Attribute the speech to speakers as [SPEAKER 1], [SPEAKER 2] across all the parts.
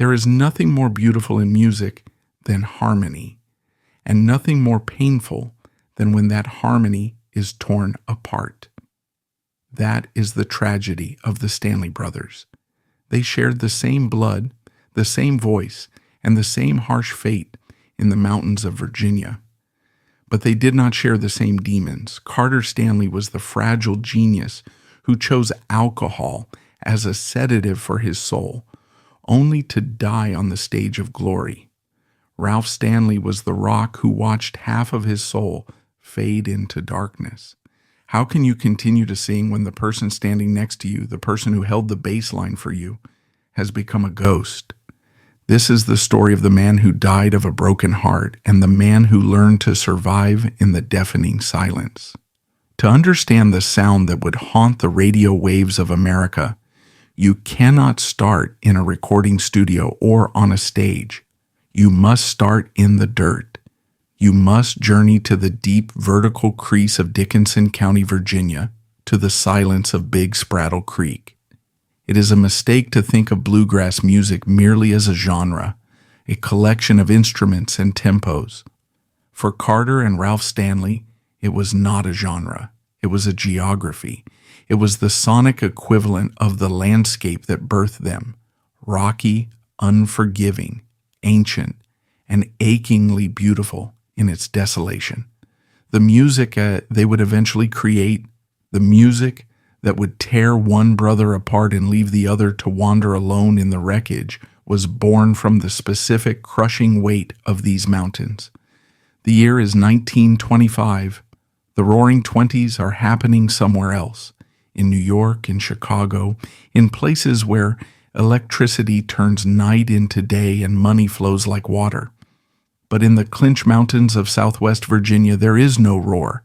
[SPEAKER 1] There is nothing more beautiful in music than harmony, and nothing more painful than when that harmony is torn apart. That is the tragedy of the Stanley Brothers. They shared the same blood, the same voice, and the same harsh fate in the mountains of Virginia. But they did not share the same demons. Carter Stanley was the fragile genius who chose alcohol as a sedative for his soul, only to die on the stage of glory. Ralph Stanley was the rock who watched half of his soul fade into darkness. How can you continue to sing when the person standing next to you, the person who held the bass line for you, has become a ghost? This is the story of the man who died of a broken heart and the man who learned to survive in the deafening silence. To understand the sound that would haunt the radio waves of America, you cannot start in a recording studio or on a stage. You must start in the dirt. You must journey to the deep vertical crease of Dickinson County, Virginia, to the silence of Big Spraddle Creek. It is a mistake to think of bluegrass music merely as a genre, a collection of instruments and tempos. For Carter and Ralph Stanley, it was not a genre. It was a geography. It was the sonic equivalent of the landscape that birthed them, rocky, unforgiving, ancient, and achingly beautiful in its desolation. The music they would eventually create, the music that would tear one brother apart and leave the other to wander alone in the wreckage, was born from the specific crushing weight of these mountains. The year is 1925. The Roaring Twenties are happening somewhere else, in New York, in Chicago, in places where electricity turns night into day and money flows like water. But in the Clinch Mountains of Southwest Virginia, there is no roar.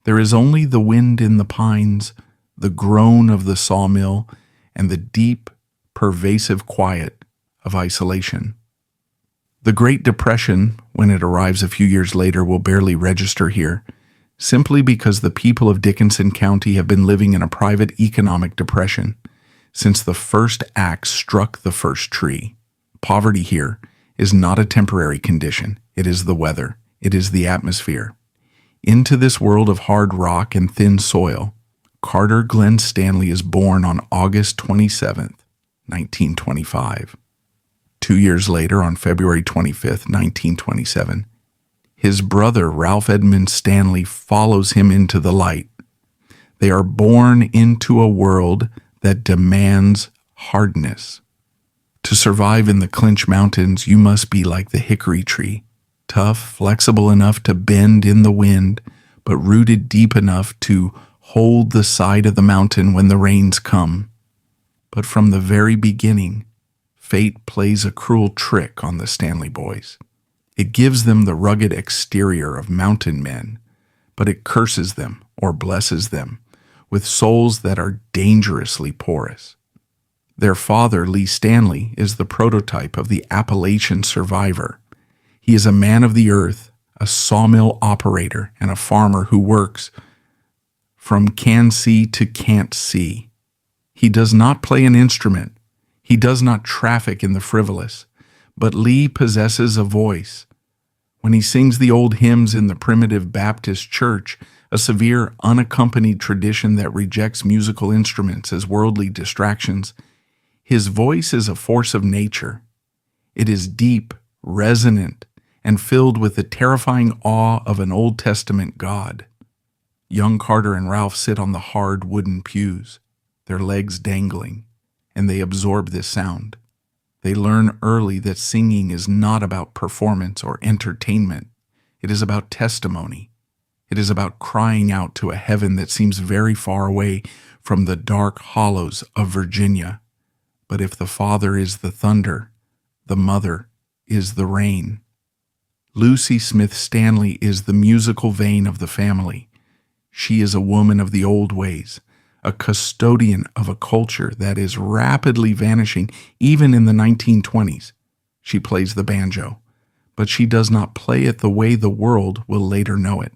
[SPEAKER 1] There is only the wind in the pines, the groan of the sawmill, and the deep, pervasive quiet of isolation. The Great Depression, when it arrives a few years later, will barely register here, simply because the people of Dickinson County have been living in a private economic depression since the first axe struck the first tree. Poverty here is not a temporary condition. It is the weather. It is the atmosphere. Into this world of hard rock and thin soil, Carter Glenn Stanley is born on August 27th, 1925. 2 years later, on February 25th, 1927, his brother Ralph Edmund Stanley follows him into the light. They are born into a world that demands hardness. To survive in the Clinch Mountains, you must be like the hickory tree, tough, flexible enough to bend in the wind, but rooted deep enough to hold the side of the mountain when the rains come. But from the very beginning, fate plays a cruel trick on the Stanley boys. It gives them the rugged exterior of mountain men, but it curses them or blesses them with souls that are dangerously porous. Their father, Lee Stanley, is the prototype of the Appalachian survivor. He is a man of the earth, a sawmill operator, and a farmer who works from can see to can't see. He does not play an instrument. He does not traffic in the frivolous. But Lee possesses a voice. When he sings the old hymns in the primitive Baptist church, a severe, unaccompanied tradition that rejects musical instruments as worldly distractions, his voice is a force of nature. It is deep, resonant, and filled with the terrifying awe of an Old Testament God. Young Carter and Ralph sit on the hard wooden pews, their legs dangling, and they absorb this sound. They learn early that singing is not about performance or entertainment. It is about testimony. It is about crying out to a heaven that seems very far away from the dark hollows of Virginia. But if the father is the thunder, the mother is the rain. Lucy Smith Stanley is the musical vein of the family. She is a woman of the old ways, a custodian of a culture that is rapidly vanishing even in the 1920s. She plays the banjo, but she does not play it the way the world will later know it.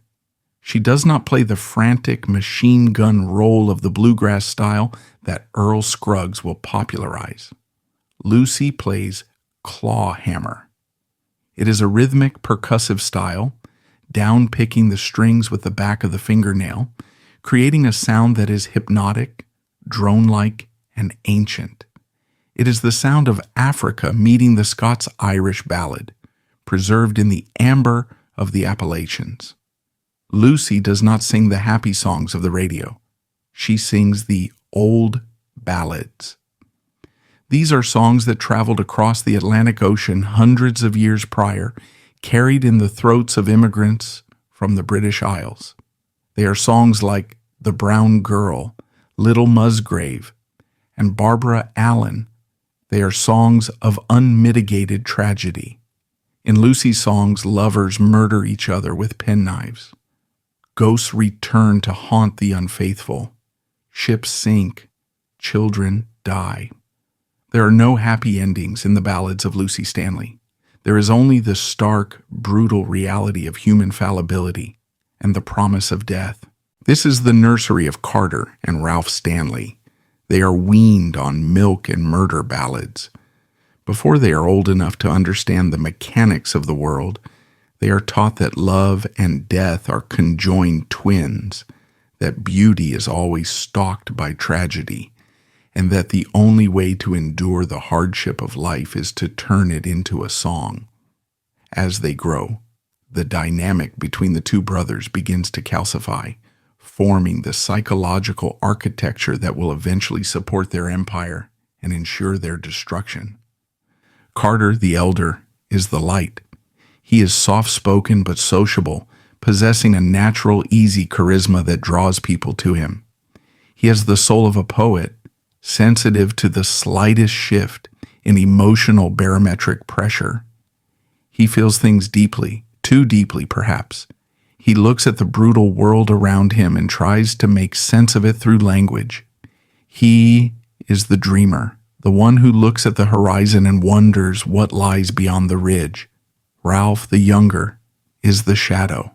[SPEAKER 1] She does not play the frantic machine gun roll of the bluegrass style that Earl Scruggs will popularize. Lucy plays claw hammer. It is a rhythmic, percussive style, down-picking the strings with the back of the fingernail, creating a sound that is hypnotic, drone-like, and ancient. It is the sound of Africa meeting the Scots-Irish ballad, preserved in the amber of the Appalachians. Lucy does not sing the happy songs of the radio. She sings the old ballads. These are songs that traveled across the Atlantic Ocean hundreds of years prior, carried in the throats of immigrants from the British Isles. They are songs like The Brown Girl, Little Musgrave, and Barbara Allen. They are songs of unmitigated tragedy. In Lucy's songs, lovers murder each other with penknives. Ghosts return to haunt the unfaithful. Ships sink. Children die. There are no happy endings in the ballads of Lucy Stanley. There is only the stark, brutal reality of human fallibility and the promise of death. This is the nursery of Carter and Ralph Stanley. They are weaned on milk and murder ballads. Before they are old enough to understand the mechanics of the world, they are taught that love and death are conjoined twins, that beauty is always stalked by tragedy, and that the only way to endure the hardship of life is to turn it into a song. As they grow, the dynamic between the two brothers begins to calcify, forming the psychological architecture that will eventually support their empire and ensure their destruction. Carter, the elder, is the light. He is soft-spoken but sociable, possessing a natural, easy charisma that draws people to him. He has the soul of a poet, sensitive to the slightest shift in emotional barometric pressure. He feels things deeply, too deeply perhaps. He looks at the brutal world around him and tries to make sense of it through language. He is the dreamer, the one who looks at the horizon and wonders what lies beyond the ridge. Ralph, the younger, is the shadow.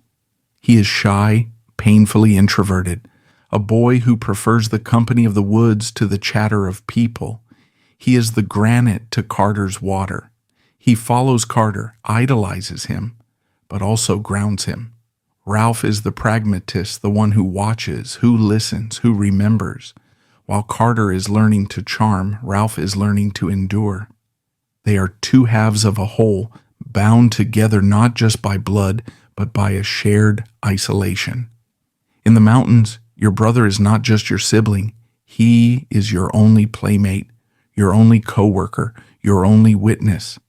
[SPEAKER 1] He is shy, painfully introverted, a boy who prefers the company of the woods to the chatter of people. He is the granite to Carter's water. He follows Carter, idolizes him, but also grounds him. Ralph is the pragmatist, the one who watches, who listens, who remembers. While Carter is learning to charm, Ralph is learning to endure. They are two halves of a whole, bound together not just by blood, but by a shared isolation. In the mountains, your brother is not just your sibling. He is your only playmate, your only co-worker, your only witness.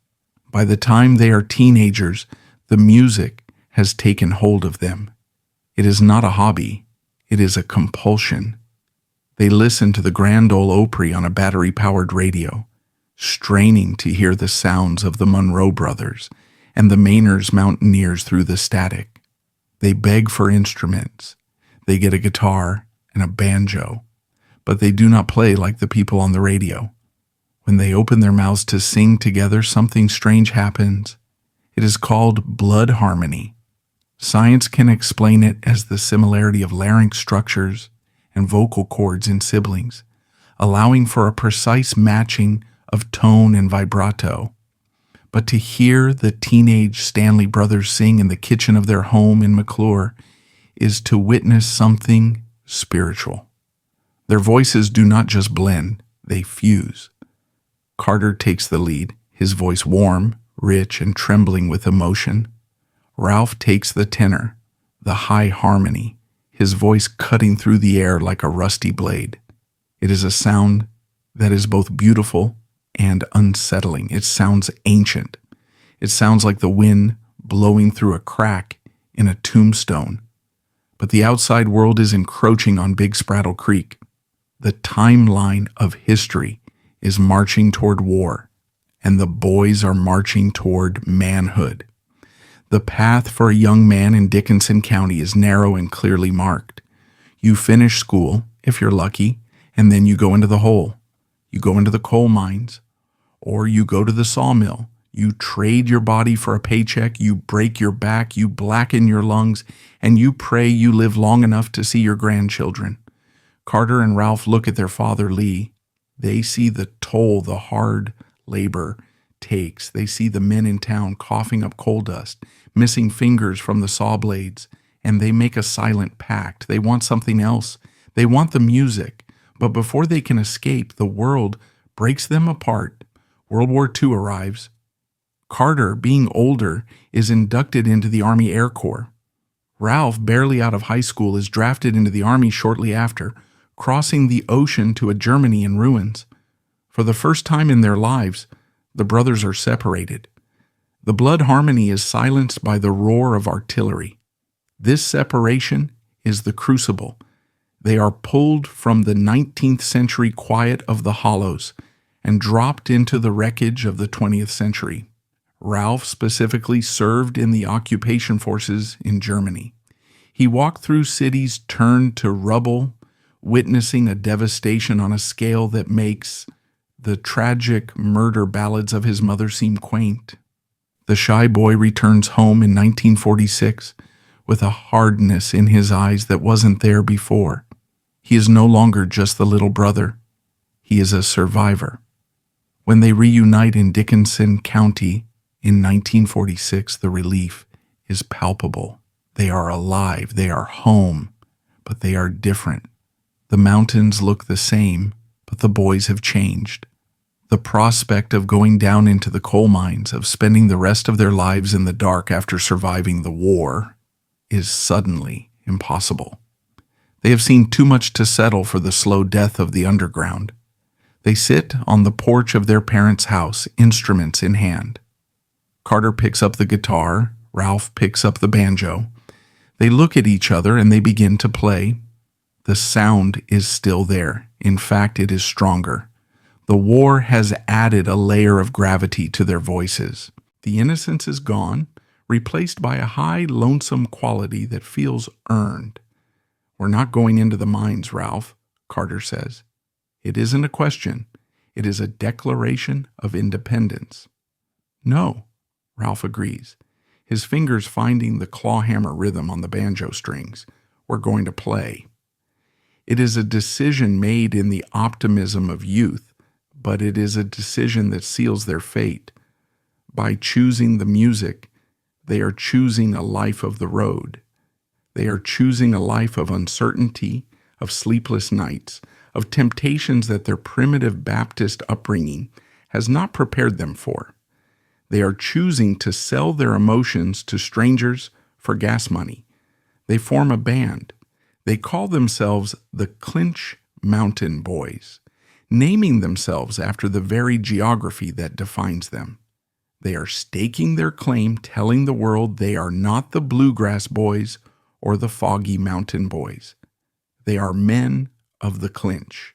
[SPEAKER 1] By the time they are teenagers, the music has taken hold of them. It is not a hobby. It is a compulsion. They listen to the Grand Ole Opry on a battery-powered radio, straining to hear the sounds of the Monroe Brothers and the Mainers Mountaineers through the static. They beg for instruments. They get a guitar and a banjo, but they do not play like the people on the radio. When they open their mouths to sing together, something strange happens. It is called blood harmony. Science can explain it as the similarity of larynx structures and vocal cords in siblings, allowing for a precise matching of tone and vibrato. But to hear the teenage Stanley Brothers sing in the kitchen of their home in McClure is to witness something spiritual. Their voices do not just blend, they fuse. Carter takes the lead, his voice warm, rich, and trembling with emotion. Ralph takes the tenor, the high harmony, his voice cutting through the air like a rusty blade. It is a sound that is both beautiful and unsettling. It sounds ancient. It sounds like the wind blowing through a crack in a tombstone. But the outside world is encroaching on Big Spraddle Creek. The timeline of history is marching toward war, and the boys are marching toward manhood. The path for a young man in Dickinson County is narrow and clearly marked. You finish school, if you're lucky, and then you go into the hole. You go into the coal mines, or you go to the sawmill. You trade your body for a paycheck, you break your back, you blacken your lungs, and you pray you live long enough to see your grandchildren. Carter and Ralph look at their father, Lee. They see the toll the hard labor takes. They see the men in town coughing up coal dust, missing fingers from the saw blades, and they make a silent pact. They want something else. They want the music. But before they can escape, the world breaks them apart. World War II arrives. Carter, being older, is inducted into the Army Air Corps. Ralph, barely out of high school, is drafted into the Army shortly after, crossing the ocean to a Germany in ruins. For the first time in their lives, the brothers are separated. The blood harmony is silenced by the roar of artillery. This separation is the crucible. They are pulled from the 19th century quiet of the hollows and dropped into the wreckage of the 20th century. Ralph specifically served in the occupation forces in Germany. He walked through cities turned to rubble, witnessing a devastation on a scale that makes the tragic murder ballads of his mother seem quaint. The shy boy returns home in 1946 with a hardness in his eyes that wasn't there before. He is no longer just the little brother. He is a survivor. When they reunite in Dickinson County in 1946, the relief is palpable. They are alive. They are home, but they are different. The mountains look the same, but the boys have changed. The prospect of going down into the coal mines, of spending the rest of their lives in the dark after surviving the war, is suddenly impossible. They have seen too much to settle for the slow death of the underground. They sit on the porch of their parents' house, instruments in hand. Carter picks up the guitar, Ralph picks up the banjo. They look at each other and they begin to play. The sound is still there. In fact, it is stronger. The war has added a layer of gravity to their voices. The innocence is gone, replaced by a high, lonesome quality that feels earned. "We're not going into the mines, Ralph," Carter says. It isn't a question. It is a declaration of independence. "No," Ralph agrees, his fingers finding the claw-hammer rhythm on the banjo strings. "We're going to play." It is a decision made in the optimism of youth, but it is a decision that seals their fate. By choosing the music, they are choosing a life of the road. They are choosing a life of uncertainty, of sleepless nights, of temptations that their primitive Baptist upbringing has not prepared them for. They are choosing to sell their emotions to strangers for gas money. They form a band. They call themselves the Clinch Mountain Boys, naming themselves after the very geography that defines them. They are staking their claim, telling the world they are not the Bluegrass Boys or the Foggy Mountain Boys. They are men of the Clinch.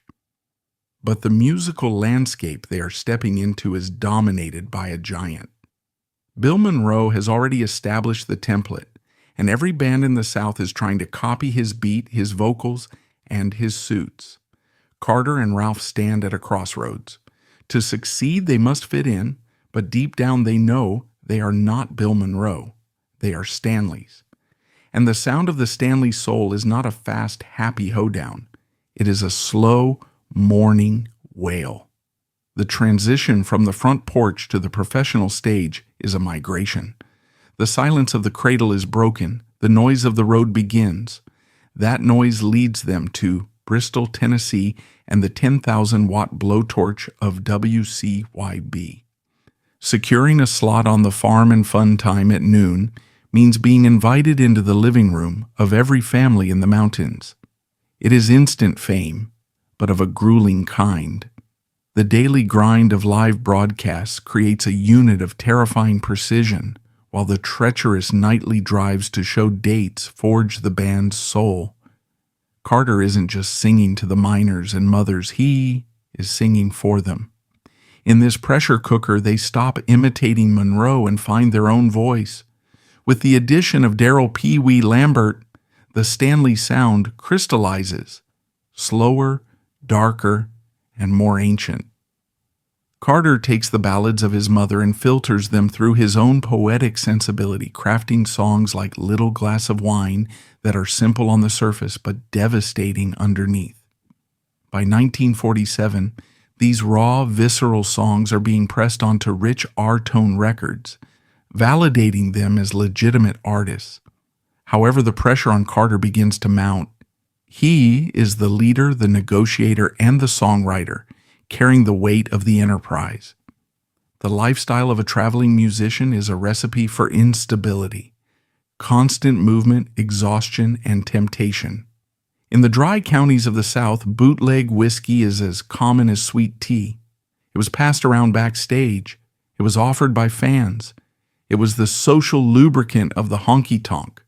[SPEAKER 1] But the musical landscape they are stepping into is dominated by a giant. Bill Monroe has already established the template, and every band in the South is trying to copy his beat, his vocals, and his suits. Carter and Ralph stand at a crossroads. To succeed, they must fit in, but deep down they know they are not Bill Monroe. They are Stanleys. And the sound of the Stanley soul is not a fast, happy hoedown. It is a slow, mourning wail. The transition from the front porch to the professional stage is a migration. The silence of the cradle is broken. The noise of the road begins. That noise leads them to Bristol, Tennessee, and the 10,000-watt blowtorch of WCYB. Securing a slot on the Farm and Fun Time at noon means being invited into the living room of every family in the mountains. It is instant fame, but of a grueling kind. The daily grind of live broadcasts creates a unit of terrifying precision, while the treacherous nightly drives to show dates forge the band's soul. Carter isn't just singing to the miners and mothers, he is singing for them. In this pressure cooker, they stop imitating Monroe and find their own voice. With the addition of Darrell Pee Wee Lambert, the Stanley sound crystallizes, slower, darker, and more ancient. Carter takes the ballads of his mother and filters them through his own poetic sensibility, crafting songs like Little Glass of Wine that are simple on the surface but devastating underneath. By 1947, These raw, visceral songs are being pressed onto rich R-tone records, validating them as legitimate artists. However, the pressure on Carter begins to mount. He is the leader, the negotiator, and the songwriter, carrying the weight of the enterprise. The lifestyle of a traveling musician is a recipe for instability, constant movement, exhaustion, and temptation. In the dry counties of the South, bootleg whiskey is as common as sweet tea. It was passed around backstage. It was offered by fans. It was the social lubricant of the honky-tonk.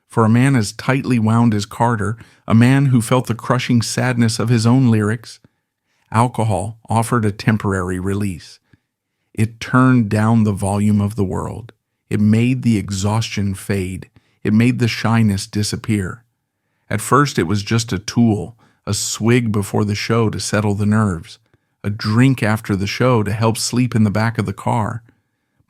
[SPEAKER 1] For a man as tightly wound as Carter, a man who felt the crushing sadness of his own lyrics, alcohol offered a temporary release. It turned down the volume of the world. It made the exhaustion fade. It made the shyness disappear. At first, it was just a tool, a swig before the show to settle the nerves, a drink after the show to help sleep in the back of the car.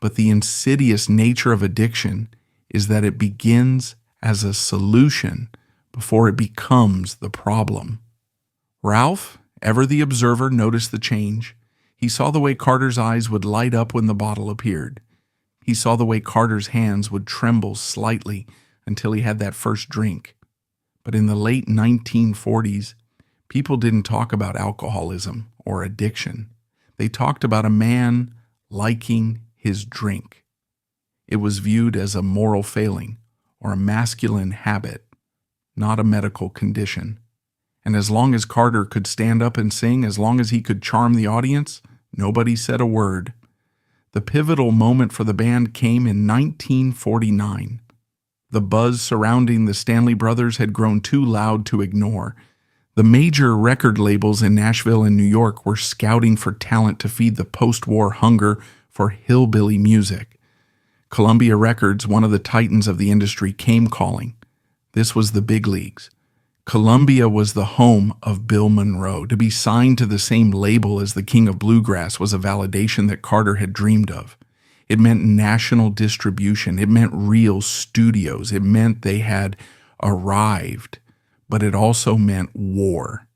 [SPEAKER 1] But the insidious nature of addiction is that it begins as a solution before it becomes the problem. Ralph, ever the observer, noticed the change. He saw the way Carter's eyes would light up when the bottle appeared. He saw the way Carter's hands would tremble slightly until he had that first drink. But in the late 1940s, people didn't talk about alcoholism or addiction. They talked about a man liking his drink. It was viewed as a moral failing or a masculine habit, not a medical condition. And as long as Carter could stand up and sing, as long as he could charm the audience, nobody said a word. The pivotal moment for the band came in 1949. The buzz surrounding the Stanley Brothers had grown too loud to ignore. The major record labels in Nashville and New York were scouting for talent to feed the post-war hunger for hillbilly music. Columbia Records, one of the titans of the industry, came calling. This was the big leagues. Columbia was the home of Bill Monroe. To be signed to the same label as the King of Bluegrass was a validation that Carter had dreamed of. It meant national distribution. It meant real studios. It meant they had arrived. But it also meant war.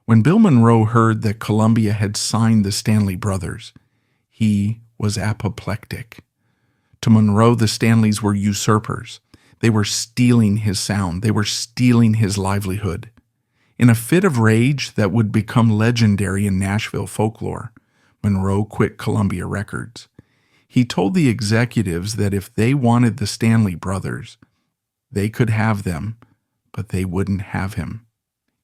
[SPEAKER 1] When Bill Monroe heard that Columbia had signed the Stanley Brothers, he was apoplectic. To Monroe, the Stanleys were usurpers. They were stealing his sound. They were stealing his livelihood. In a fit of rage that would become legendary in Nashville folklore, Monroe quit Columbia Records. He told the executives that if they wanted the Stanley Brothers, they could have them, but they wouldn't have him.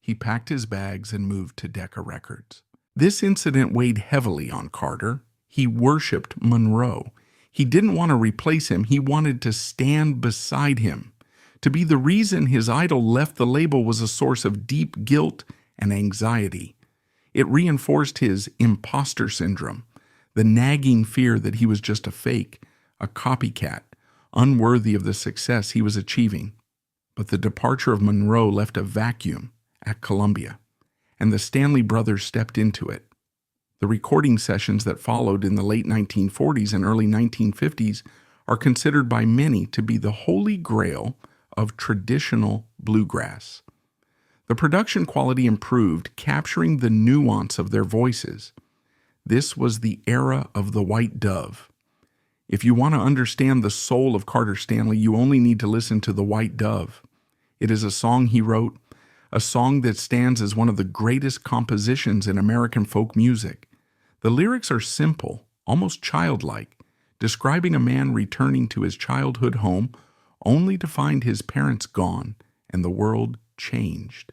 [SPEAKER 1] He packed his bags and moved to Decca Records. This incident weighed heavily on Carter. He worshipped Monroe. He didn't want to replace him. He wanted to stand beside him. To be the reason his idol left the label was a source of deep guilt and anxiety. It reinforced his imposter syndrome, the nagging fear that he was just a fake, a copycat, unworthy of the success he was achieving. But the departure of Monroe left a vacuum at Columbia, and the Stanley Brothers stepped into it. The recording sessions that followed in the late 1940s and early 1950s are considered by many to be the holy grail of traditional bluegrass. The production quality improved, capturing the nuance of their voices. This was the era of the white dove. If you want to understand the soul of Carter Stanley, you only need to listen to The White Dove. It is a song he wrote, a song that stands as one of the greatest compositions in American folk music. The lyrics are simple, almost childlike, describing a man returning to his childhood home only to find his parents gone and the world changed.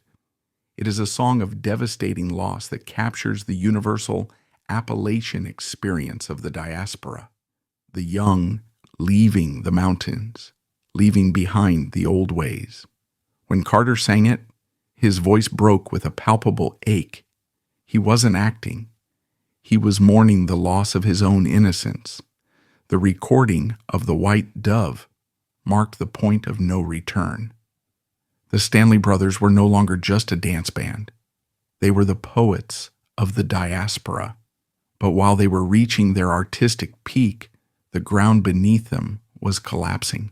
[SPEAKER 1] It is a song of devastating loss that captures the universal Appalachian experience of the diaspora. The young leaving the mountains, leaving behind the old ways. When Carter sang it, his voice broke with a palpable ache. He wasn't acting. He was mourning the loss of his own innocence. The recording of The White Dove marked the point of no return. The Stanley Brothers were no longer just a dance band. They were the poets of the diaspora. But while they were reaching their artistic peak, the ground beneath them was collapsing.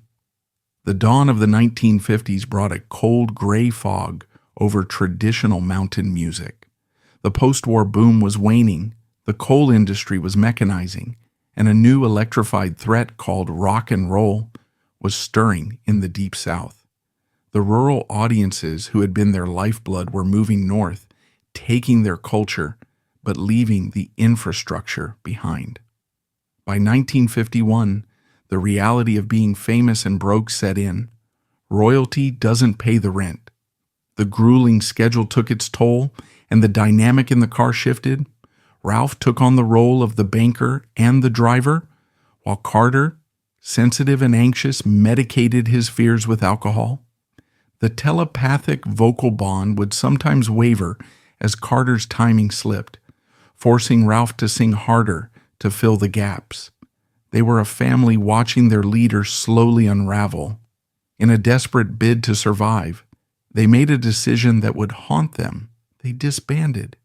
[SPEAKER 1] The dawn of the 1950s brought a cold gray fog over traditional mountain music. The post-war boom was waning, the coal industry was mechanizing, and a new electrified threat called rock and roll was stirring in the Deep South. The rural audiences who had been their lifeblood were moving north, taking their culture, but leaving the infrastructure behind. By 1951, the reality of being famous and broke set in. Royalty doesn't pay the rent. The grueling schedule took its toll, and the dynamic in the car shifted. Ralph took on the role of the banker and the driver, while Carter, sensitive and anxious, medicated his fears with alcohol. The telepathic vocal bond would sometimes waver as Carter's timing slipped, forcing Ralph to sing harder to fill the gaps. They were a family watching their leader slowly unravel. In a desperate bid to survive, they made a decision that would haunt them. They disbanded.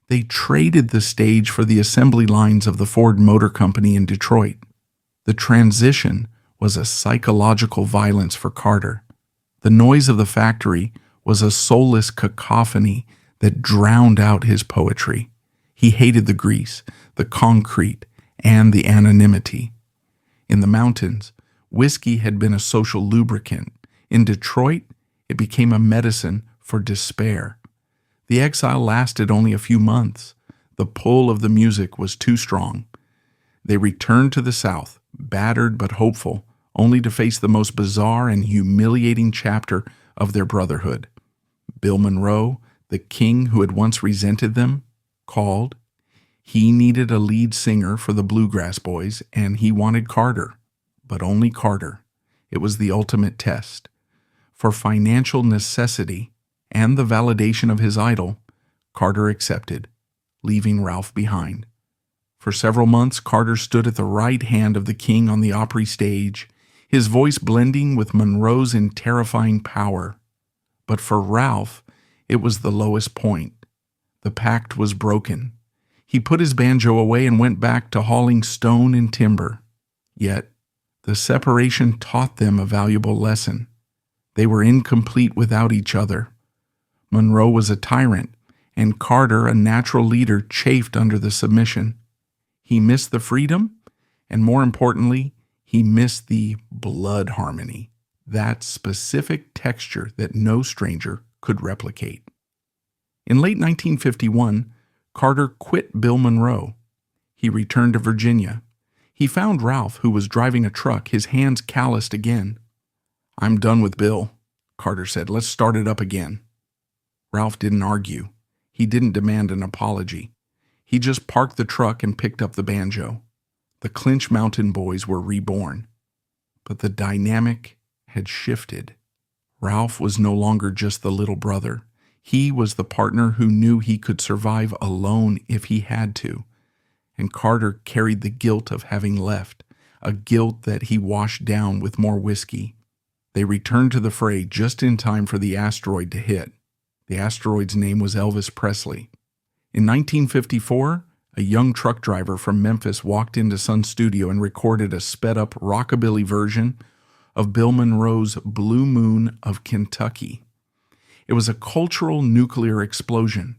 [SPEAKER 1] They traded the stage for the assembly lines of the Ford Motor Company in Detroit. The transition was a psychological violence for Carter. The noise of the factory was a soulless cacophony that drowned out his poetry. He hated the grease, the concrete, and the anonymity. In the mountains, whiskey had been a social lubricant. In Detroit, it became a medicine for despair. The exile lasted only a few months. The pull of the music was too strong. They returned to the South, battered but hopeful, only to face the most bizarre and humiliating chapter of their brotherhood. Bill Monroe, the king who had once resented them, called. He needed a lead singer for the Bluegrass Boys, and he wanted Carter, but only Carter. It was the ultimate test. For financial necessity and the validation of his idol, Carter accepted, leaving Ralph behind. For several months, Carter stood at the right hand of the king on the Opry stage, his voice blending with Monroe's in terrifying power. But for Ralph, it was the lowest point. The pact was broken. He put his banjo away and went back to hauling stone and timber. Yet, the separation taught them a valuable lesson. They were incomplete without each other. Monroe was a tyrant, and Carter, a natural leader, chafed under the submission. He missed the freedom, and more importantly, he missed the blood harmony, that specific texture that no stranger could replicate. In late 1951, Carter quit Bill Monroe. He returned to Virginia. He found Ralph, who was driving a truck, his hands calloused again. "I'm done with Bill," Carter said. "Let's start it up again." Ralph didn't argue. He didn't demand an apology. He just parked the truck and picked up the banjo. The Clinch Mountain Boys were reborn. But the dynamic had shifted. Ralph was no longer just the little brother. He was the partner who knew he could survive alone if he had to. And Carter carried the guilt of having left, a guilt that he washed down with more whiskey. They returned to the fray just in time for the asteroid to hit. The asteroid's name was Elvis Presley. In 1954, a young truck driver from Memphis walked into Sun Studio and recorded a sped-up rockabilly version of Bill Monroe's Blue Moon of Kentucky. It was a cultural nuclear explosion.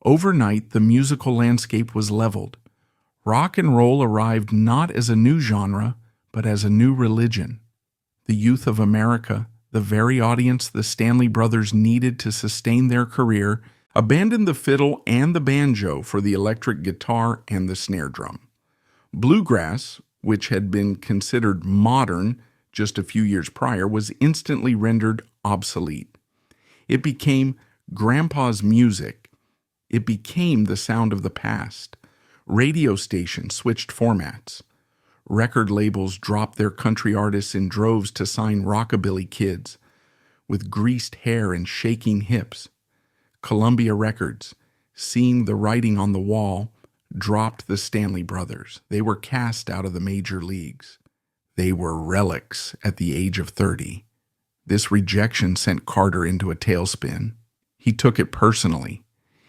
[SPEAKER 1] Overnight, the musical landscape was leveled. Rock and roll arrived not as a new genre, but as a new religion. The youth of America, the very audience the Stanley Brothers needed to sustain their career, abandoned the fiddle and the banjo for the electric guitar and the snare drum. Bluegrass, which had been considered modern just a few years prior, was instantly rendered obsolete. It became grandpa's music. It became the sound of the past. Radio stations switched formats. Record labels dropped their country artists in droves to sign rockabilly kids with greased hair and shaking hips. Columbia Records, seeing the writing on the wall, dropped the Stanley Brothers. They were cast out of the major leagues. They were relics at the age of 30. This rejection sent Carter into a tailspin. He took it personally.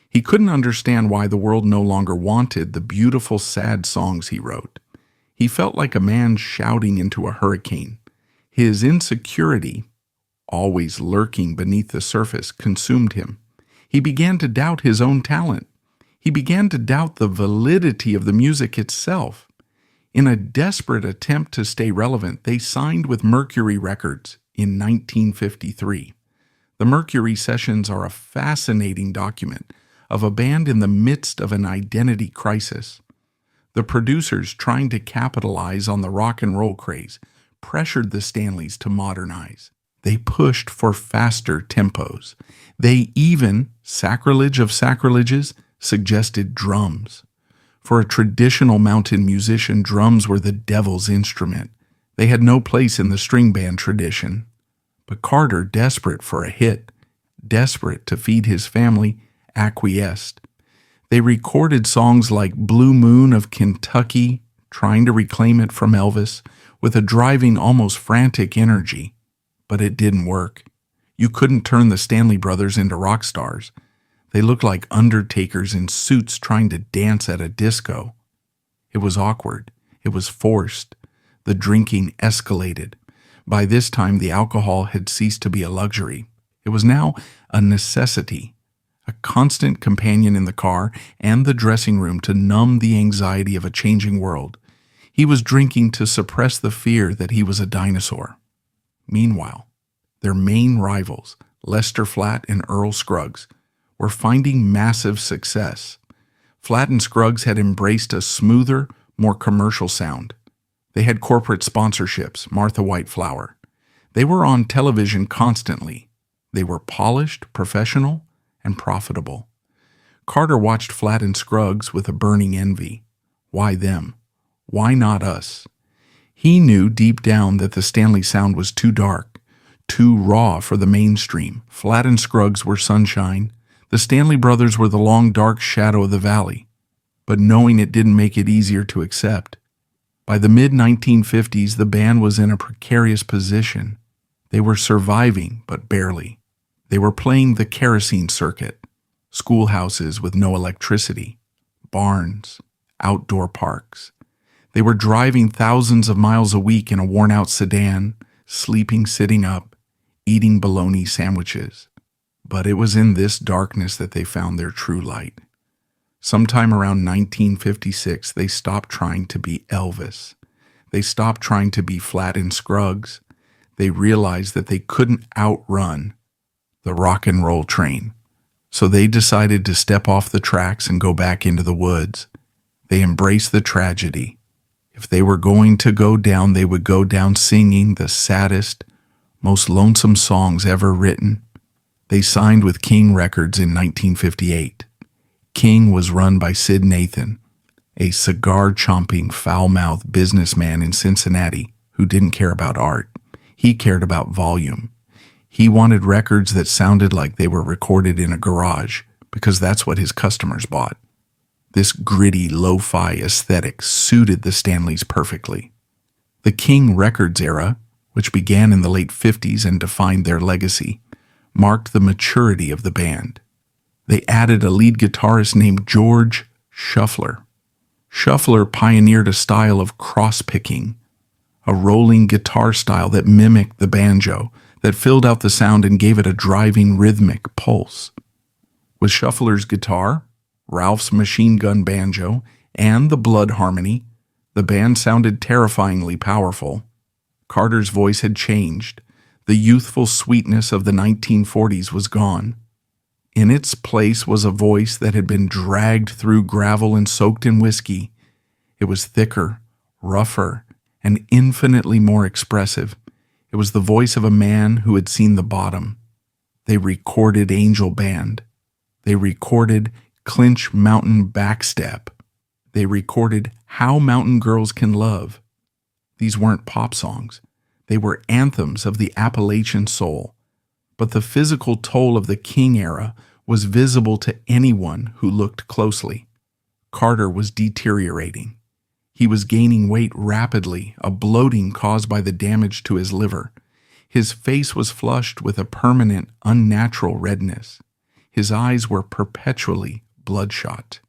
[SPEAKER 1] He couldn't understand why the world no longer wanted the beautiful, sad songs he wrote. He felt like a man shouting into a hurricane. His insecurity, always lurking beneath the surface, consumed him. He began to doubt his own talent. He began to doubt the validity of the music itself. In a desperate attempt to stay relevant, they signed with Mercury Records in 1953. The Mercury sessions are a fascinating document of a band in the midst of an identity crisis. The producers, trying to capitalize on the rock and roll craze, pressured the Stanleys to modernize. They pushed for faster tempos. They even, sacrilege of sacrileges, suggested drums. For a traditional mountain musician, drums were the devil's instrument. They had no place in the string band tradition. But Carter, desperate for a hit, desperate to feed his family, acquiesced. They recorded songs like Blue Moon of Kentucky, trying to reclaim it from Elvis, with a driving, almost frantic energy. But it didn't work. You couldn't turn the Stanley Brothers into rock stars. They looked like undertakers in suits trying to dance at a disco. It was awkward. It was forced. The drinking escalated. By this time, the alcohol had ceased to be a luxury. It was now a necessity, a constant companion in the car and the dressing room to numb the anxiety of a changing world. He was drinking to suppress the fear that he was a dinosaur. Meanwhile, their main rivals, Lester Flatt and Earl Scruggs, were finding massive success. Flatt and Scruggs had embraced a smoother, more commercial sound. They had corporate sponsorships, Martha White Flower. They were on television constantly. They were polished, professional, and profitable. Carter watched Flatt and Scruggs with a burning envy. Why them? Why not us? He knew deep down that the Stanley sound was too dark, too raw for the mainstream. Flatt and Scruggs were sunshine. The Stanley Brothers were the long, dark shadow of the valley. But knowing it didn't make it easier to accept. By the mid-1950s, the band was in a precarious position. They were surviving, but barely. They were playing the kerosene circuit, schoolhouses with no electricity, barns, outdoor parks. They were driving thousands of miles a week in a worn-out sedan, sleeping sitting up, eating bologna sandwiches. But it was in this darkness that they found their true light. Sometime around 1956, they stopped trying to be Elvis. They stopped trying to be Flatt and Scruggs. They realized that they couldn't outrun the rock and roll train. So they decided to step off the tracks and go back into the woods. They embraced the tragedy. If they were going to go down, they would go down singing the saddest, most lonesome songs ever written. They signed with King Records in 1958. King was run by Sid Nathan, a cigar-chomping, foul-mouthed businessman in Cincinnati who didn't care about art. He cared about volume. He wanted records that sounded like they were recorded in a garage because that's what his customers bought. This gritty, lo-fi aesthetic suited the Stanleys perfectly. The King Records era, which began in the late 50s and defined their legacy, marked the maturity of the band. They added a lead guitarist named George Shuffler. Shuffler pioneered a style of cross-picking, a rolling guitar style that mimicked the banjo, that filled out the sound and gave it a driving rhythmic pulse. With Shuffler's guitar, Ralph's machine gun banjo, and the blood harmony, the band sounded terrifyingly powerful. Carter's voice had changed. The youthful sweetness of the 1940s was gone. In its place was a voice that had been dragged through gravel and soaked in whiskey. It was thicker, rougher, and infinitely more expressive. It was the voice of a man who had seen the bottom. They recorded Angel Band. They recorded Clinch Mountain Backstep. They recorded How Mountain Girls Can Love. These weren't pop songs. They were anthems of the Appalachian soul. But the physical toll of the King era was visible to anyone who looked closely. Carter was deteriorating. He was gaining weight rapidly, a bloating caused by the damage to his liver. His face was flushed with a permanent, unnatural redness. His eyes were perpetually bloodshot.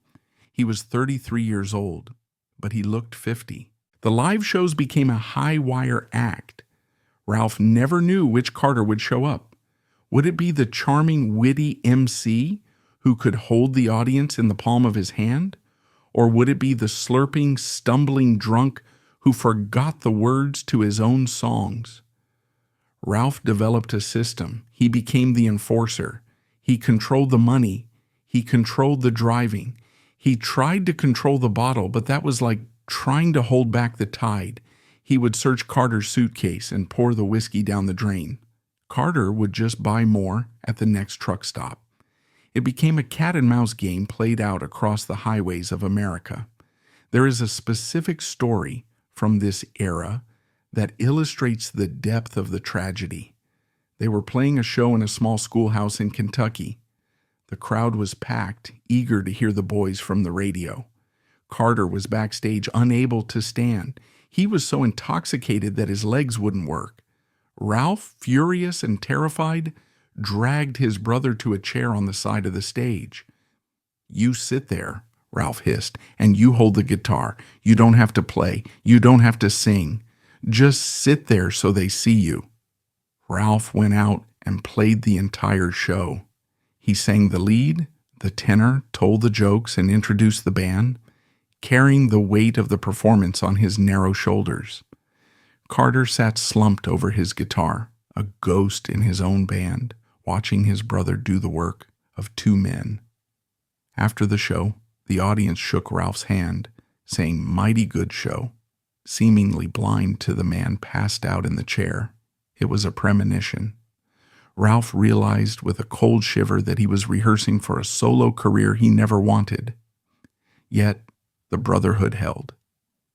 [SPEAKER 1] He was 33 years old, but he looked 50. The live shows became a high-wire act. Ralph never knew which Carter would show up. Would it be the charming, witty MC who could hold the audience in the palm of his hand? Or would it be the slurping, stumbling drunk who forgot the words to his own songs? Ralph developed a system. He became the enforcer. He controlled the money. He controlled the driving. He tried to control the bottle, but that was like trying to hold back the tide. He would search Carter's suitcase and pour the whiskey down the drain. Carter would just buy more at the next truck stop. It became a cat-and-mouse game played out across the highways of America. There is a specific story from this era that illustrates the depth of the tragedy. They were playing a show in a small schoolhouse in Kentucky. The crowd was packed, eager to hear the boys from the radio. Carter was backstage, unable to stand. He was so intoxicated that his legs wouldn't work. Ralph, furious and terrified, dragged his brother to a chair on the side of the stage. "You sit there," Ralph hissed, "and you hold the guitar. You don't have to play. You don't have to sing. Just sit there so they see you." Ralph went out and played the entire show. He sang the lead, the tenor, told the jokes, and introduced the band, carrying the weight of the performance on his narrow shoulders. Carter sat slumped over his guitar, a ghost in his own band, watching his brother do the work of two men. After the show, the audience shook Ralph's hand, saying, "Mighty good show," seemingly blind to the man passed out in the chair. It was a premonition. Ralph realized with a cold shiver that he was rehearsing for a solo career he never wanted. Yet, the brotherhood held.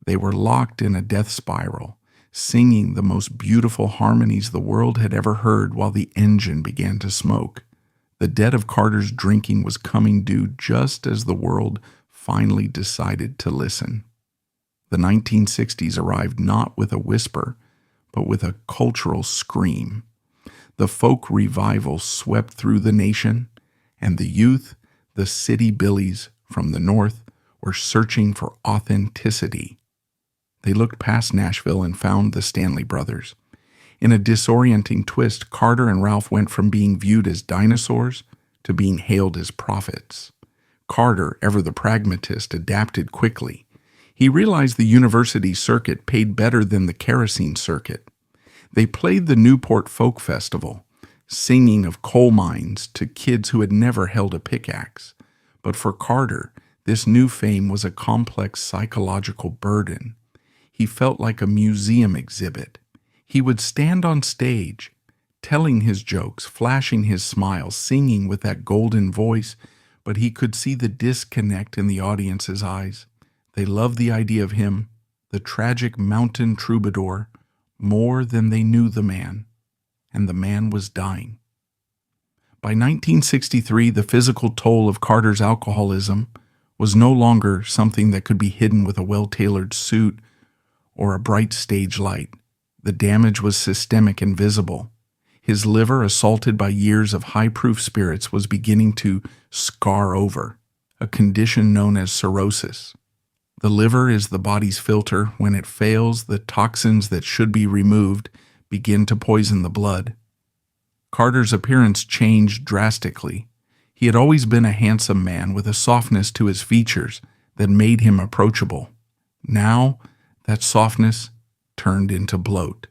[SPEAKER 1] They were locked in a death spiral, singing the most beautiful harmonies the world had ever heard while the engine began to smoke. The debt of Carter's drinking was coming due just as the world finally decided to listen. The 1960s arrived not with a whisper, but with a cultural scream. The folk revival swept through the nation, and the youth, the city billies from the north, were searching for authenticity. They looked past Nashville and found the Stanley Brothers. In a disorienting twist, Carter and Ralph went from being viewed as dinosaurs to being hailed as prophets. Carter, ever the pragmatist, adapted quickly. He realized the university circuit paid better than the kerosene circuit. They played the Newport Folk Festival, singing of coal mines to kids who had never held a pickaxe. But for Carter, this new fame was a complex psychological burden. He felt like a museum exhibit. He would stand on stage, telling his jokes, flashing his smiles, singing with that golden voice, but he could see the disconnect in the audience's eyes. They loved the idea of him, the tragic mountain troubadour, more than they knew the man, and the man was dying. By 1963, the physical toll of Carter's alcoholism was no longer something that could be hidden with a well-tailored suit or a bright stage light. The damage was systemic and visible. His liver, assaulted by years of high-proof spirits, was beginning to scar over, a condition known as cirrhosis. The liver is the body's filter. When it fails, the toxins that should be removed begin to poison the blood. Carter's appearance changed drastically. He had always been a handsome man with a softness to his features that made him approachable. Now, that softness turned into bloat.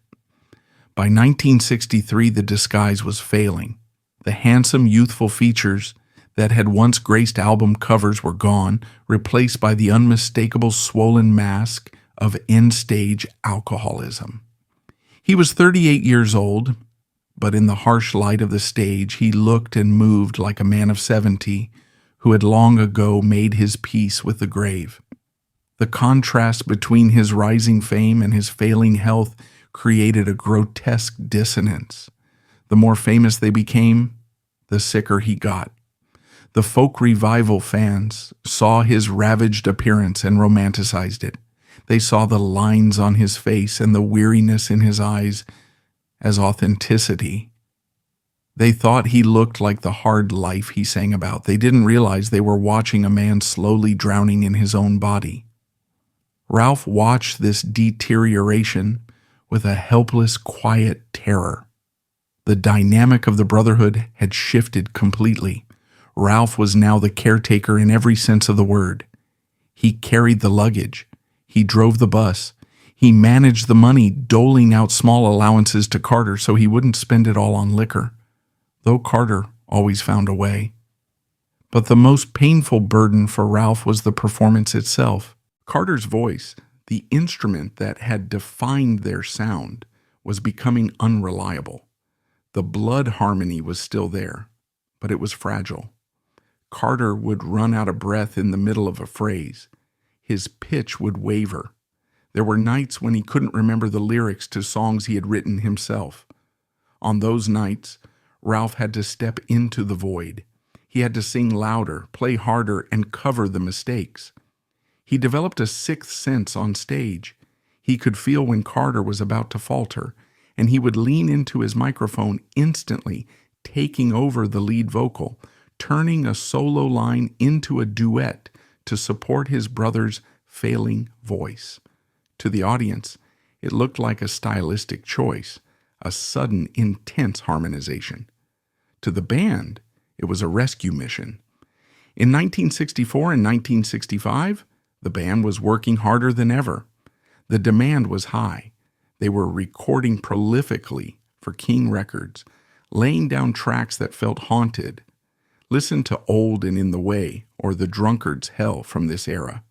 [SPEAKER 1] By 1963, the disguise was failing. The handsome, youthful features that had once graced album covers were gone, replaced by the unmistakable swollen mask of end-stage alcoholism. He was 38 years old, but in the harsh light of the stage, he looked and moved like a man of 70 who had long ago made his peace with the grave. The contrast between his rising fame and his failing health created a grotesque dissonance. The more famous they became, the sicker he got. The folk revival fans saw his ravaged appearance and romanticized it. They saw the lines on his face and the weariness in his eyes as authenticity. They thought he looked like the hard life he sang about. They didn't realize they were watching a man slowly drowning in his own body. Ralph watched this deterioration with a helpless, quiet terror. The dynamic of the brotherhood had shifted completely. Ralph was now the caretaker in every sense of the word. He carried the luggage. He drove the bus. He managed the money, doling out small allowances to Carter so he wouldn't spend it all on liquor, though Carter always found a way. But the most painful burden for Ralph was the performance itself. Carter's voice, the instrument that had defined their sound, was becoming unreliable. The blood harmony was still there, but it was fragile. Carter would run out of breath in the middle of a phrase. His pitch would waver. There were nights when he couldn't remember the lyrics to songs he had written himself. On those nights, Ralph had to step into the void. He had to sing louder, play harder, and cover the mistakes. He developed a sixth sense on stage. He could feel when Carter was about to falter, and he would lean into his microphone instantly, taking over the lead vocal, turning a solo line into a duet to support his brother's failing voice. To the audience, it looked like a stylistic choice, a sudden, intense harmonization. To the band, it was a rescue mission. In 1964 and 1965, the band was working harder than ever. The demand was high. They were recording prolifically for King Records, laying down tracks that felt haunted. Listen to Old and in the Way or The Drunkard's Hell from this era.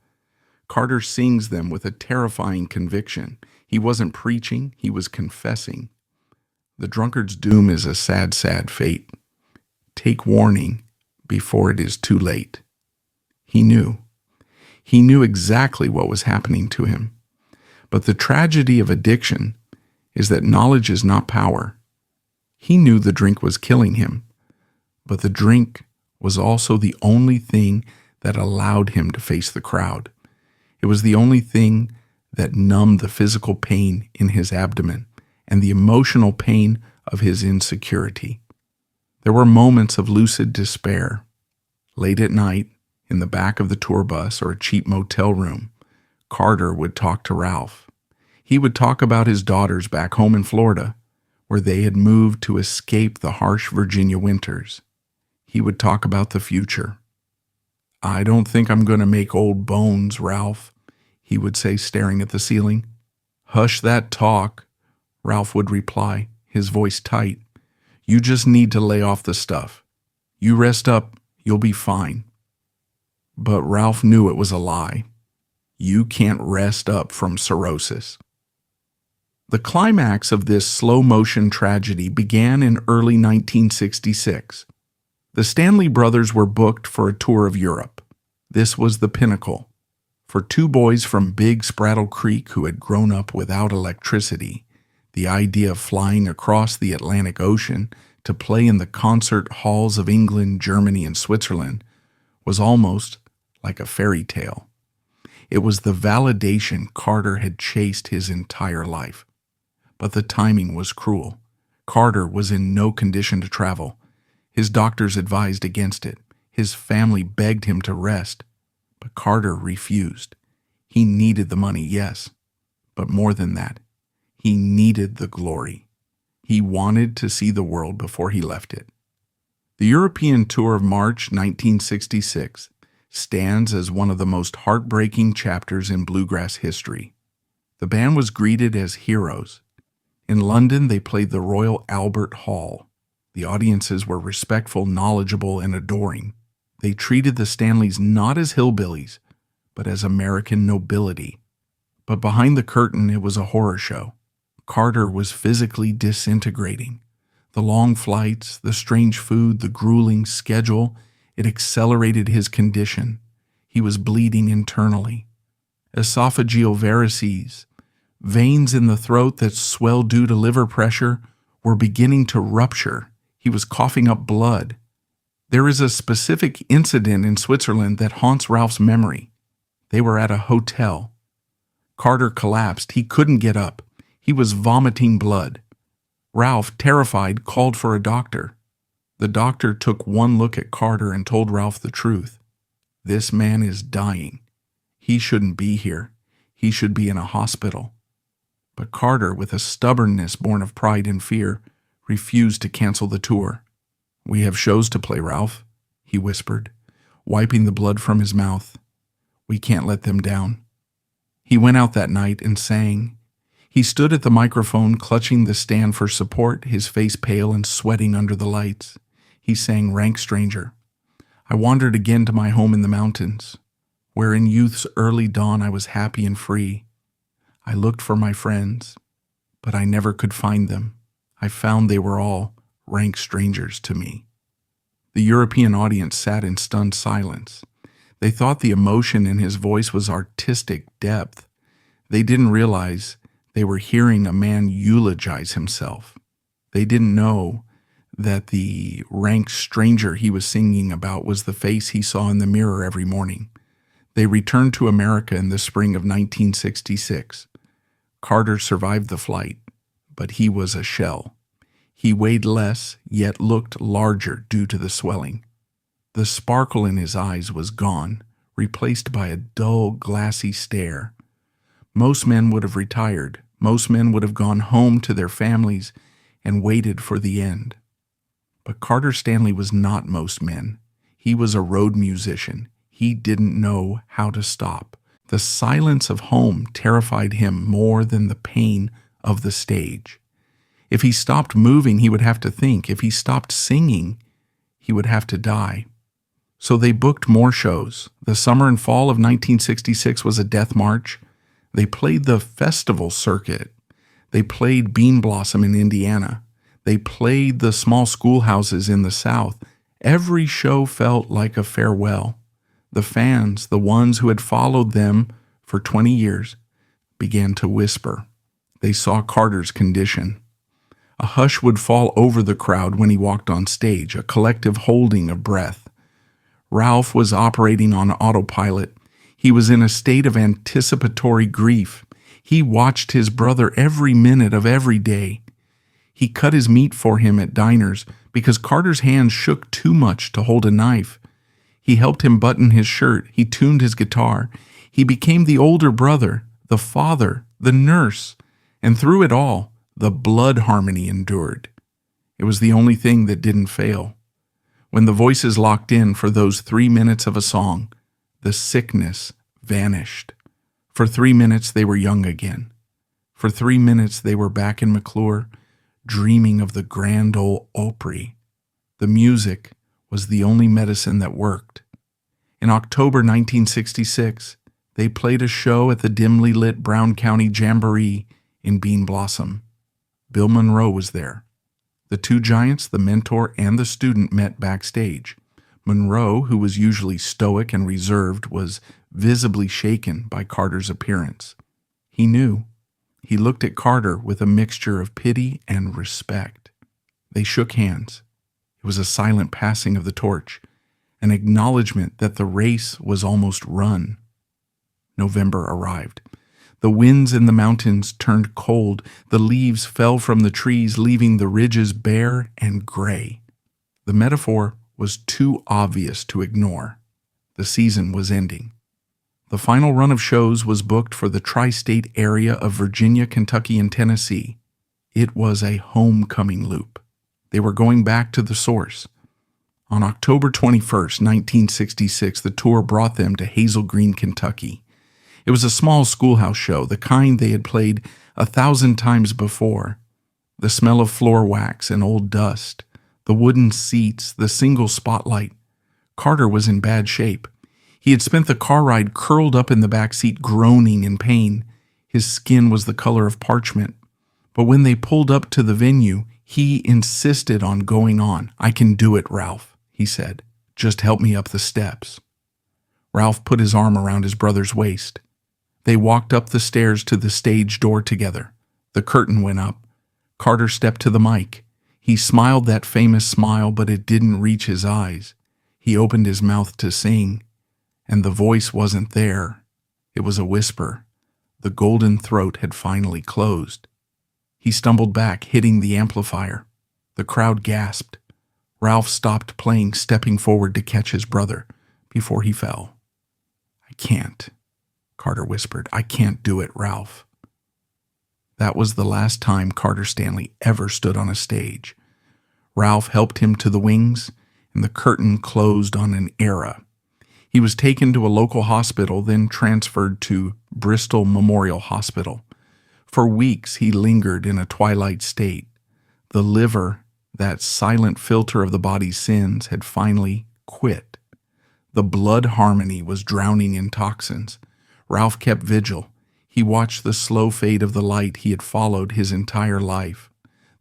[SPEAKER 1] Carter sings them with a terrifying conviction. He wasn't preaching, he was confessing. The drunkard's doom is a sad, sad fate. Take warning before it is too late. He knew. He knew exactly what was happening to him. But the tragedy of addiction is that knowledge is not power. He knew the drink was killing him, but the drink was also the only thing that allowed him to face the crowd. It was the only thing that numbed the physical pain in his abdomen and the emotional pain of his insecurity. There were moments of lucid despair. Late at night, in the back of the tour bus or a cheap motel room, Carter would talk to Ralph. He would talk about his daughters back home in Florida, where they had moved to escape the harsh Virginia winters. He would talk about the future. "I don't think I'm going to make old bones, Ralph," he would say, staring at the ceiling. "Hush that talk," Ralph would reply, his voice tight. "You just need to lay off the stuff. You rest up, you'll be fine." But Ralph knew it was a lie. You can't rest up from cirrhosis. The climax of this slow-motion tragedy began in early 1966. The Stanley Brothers were booked for a tour of Europe. This was the pinnacle. For two boys from Big Spraddle Creek who had grown up without electricity, the idea of flying across the Atlantic Ocean to play in the concert halls of England, Germany, and Switzerland was almost like a fairy tale. It was the validation Carter had chased his entire life. But the timing was cruel. Carter was in no condition to travel. His doctors advised against it. His family begged him to rest. But Carter refused. He needed the money, yes. But more than that, he needed the glory. He wanted to see the world before he left it. The European tour of March 1966 stands as one of the most heartbreaking chapters in bluegrass history. The band was greeted as heroes. In London, they played the Royal Albert Hall. The audiences were respectful, knowledgeable, and adoring. They treated the Stanleys not as hillbillies, but as American nobility. But behind the curtain, it was a horror show. Carter was physically disintegrating. The long flights, the strange food, the grueling schedule, it accelerated his condition. He was bleeding internally. Esophageal varices, veins in the throat that swelled due to liver pressure, were beginning to rupture. He was coughing up blood. There is a specific incident in Switzerland that haunts Ralph's memory. They were at a hotel. Carter collapsed. He couldn't get up. He was vomiting blood. Ralph, terrified, called for a doctor. The doctor took one look at Carter and told Ralph the truth. "This man is dying. He shouldn't be here. He should be in a hospital." But Carter, with a stubbornness born of pride and fear, refused to cancel the tour. "We have shows to play, Ralph," he whispered, wiping the blood from his mouth. "We can't let them down." He went out that night and sang. He stood at the microphone, clutching the stand for support, his face pale and sweating under the lights. He sang "Rank Stranger." I wandered again to my home in the mountains, where in youth's early dawn I was happy and free. I looked for my friends, but I never could find them. I found they were all rank strangers to me. The European audience sat in stunned silence. They thought the emotion in his voice was artistic depth. They didn't realize they were hearing a man eulogize himself. They didn't know that the rank stranger he was singing about was the face he saw in the mirror every morning. They returned to America in the spring of 1966. Carter survived the flight, but he was a shell. He weighed less, yet looked larger due to the swelling. The sparkle in his eyes was gone, replaced by a dull, glassy stare. Most men would have retired. Most men would have gone home to their families and waited for the end. But Carter Stanley was not most men. He was a road musician. He didn't know how to stop. The silence of home terrified him more than the pain of the stage. If he stopped moving, he would have to think. If he stopped singing, he would have to die. So they booked more shows. The summer and fall of 1966 was a death march. They played the festival circuit. They played Bean Blossom in Indiana. They played the small schoolhouses in the South. Every show felt like a farewell. The fans, the ones who had followed them for 20 years, began to whisper. They saw Carter's condition. A hush would fall over the crowd when he walked on stage, a collective holding of breath. Ralph was operating on autopilot. He was in a state of anticipatory grief. He watched his brother every minute of every day. He cut his meat for him at diners because Carter's hands shook too much to hold a knife. He helped him button his shirt. He tuned his guitar. He became the older brother, the father, the nurse, and through it all, the blood harmony endured. It was the only thing that didn't fail. When the voices locked in for those 3 minutes of a song, the sickness vanished. For 3 minutes, they were young again. For 3 minutes, they were back in McClure, dreaming of the Grand Ole Opry. The music was the only medicine that worked. In October 1966, they played a show at the dimly lit Brown County Jamboree in Bean Blossom. Bill Monroe was there. The two giants, the mentor and the student, met backstage. Monroe, who was usually stoic and reserved, was visibly shaken by Carter's appearance. He knew. He looked at Carter with a mixture of pity and respect. They shook hands. It was a silent passing of the torch, an acknowledgement that the race was almost run. November arrived. The winds in the mountains turned cold. The leaves fell from the trees, leaving the ridges bare and gray. The metaphor was too obvious to ignore. The season was ending. The final run of shows was booked for the tri-state area of Virginia, Kentucky, and Tennessee. It was a homecoming loop. They were going back to the source. On October 21st, 1966, the tour brought them to Hazel Green, Kentucky. It was a small schoolhouse show, the kind they had played 1,000 times before. The smell of floor wax and old dust, the wooden seats, the single spotlight. Carter was in bad shape. He had spent the car ride curled up in the back seat, groaning in pain. His skin was the color of parchment. But when they pulled up to the venue, he insisted on going on. "I can do it, Ralph," he said. "Just help me up the steps." Ralph put his arm around his brother's waist. They walked up the stairs to the stage door together. The curtain went up. Carter stepped to the mic. He smiled that famous smile, but it didn't reach his eyes. He opened his mouth to sing, and the voice wasn't there. It was a whisper. The golden throat had finally closed. He stumbled back, hitting the amplifier. The crowd gasped. Ralph stopped playing, stepping forward to catch his brother before he fell. "I can't," Carter whispered. "I can't do it, Ralph." That was the last time Carter Stanley ever stood on a stage. Ralph helped him to the wings, and the curtain closed on an era. He was taken to a local hospital, then transferred to Bristol Memorial Hospital. For weeks he lingered in a twilight state. The liver, that silent filter of the body's sins, had finally quit. The blood harmony was drowning in toxins. Ralph kept vigil. He watched the slow fade of the light he had followed his entire life.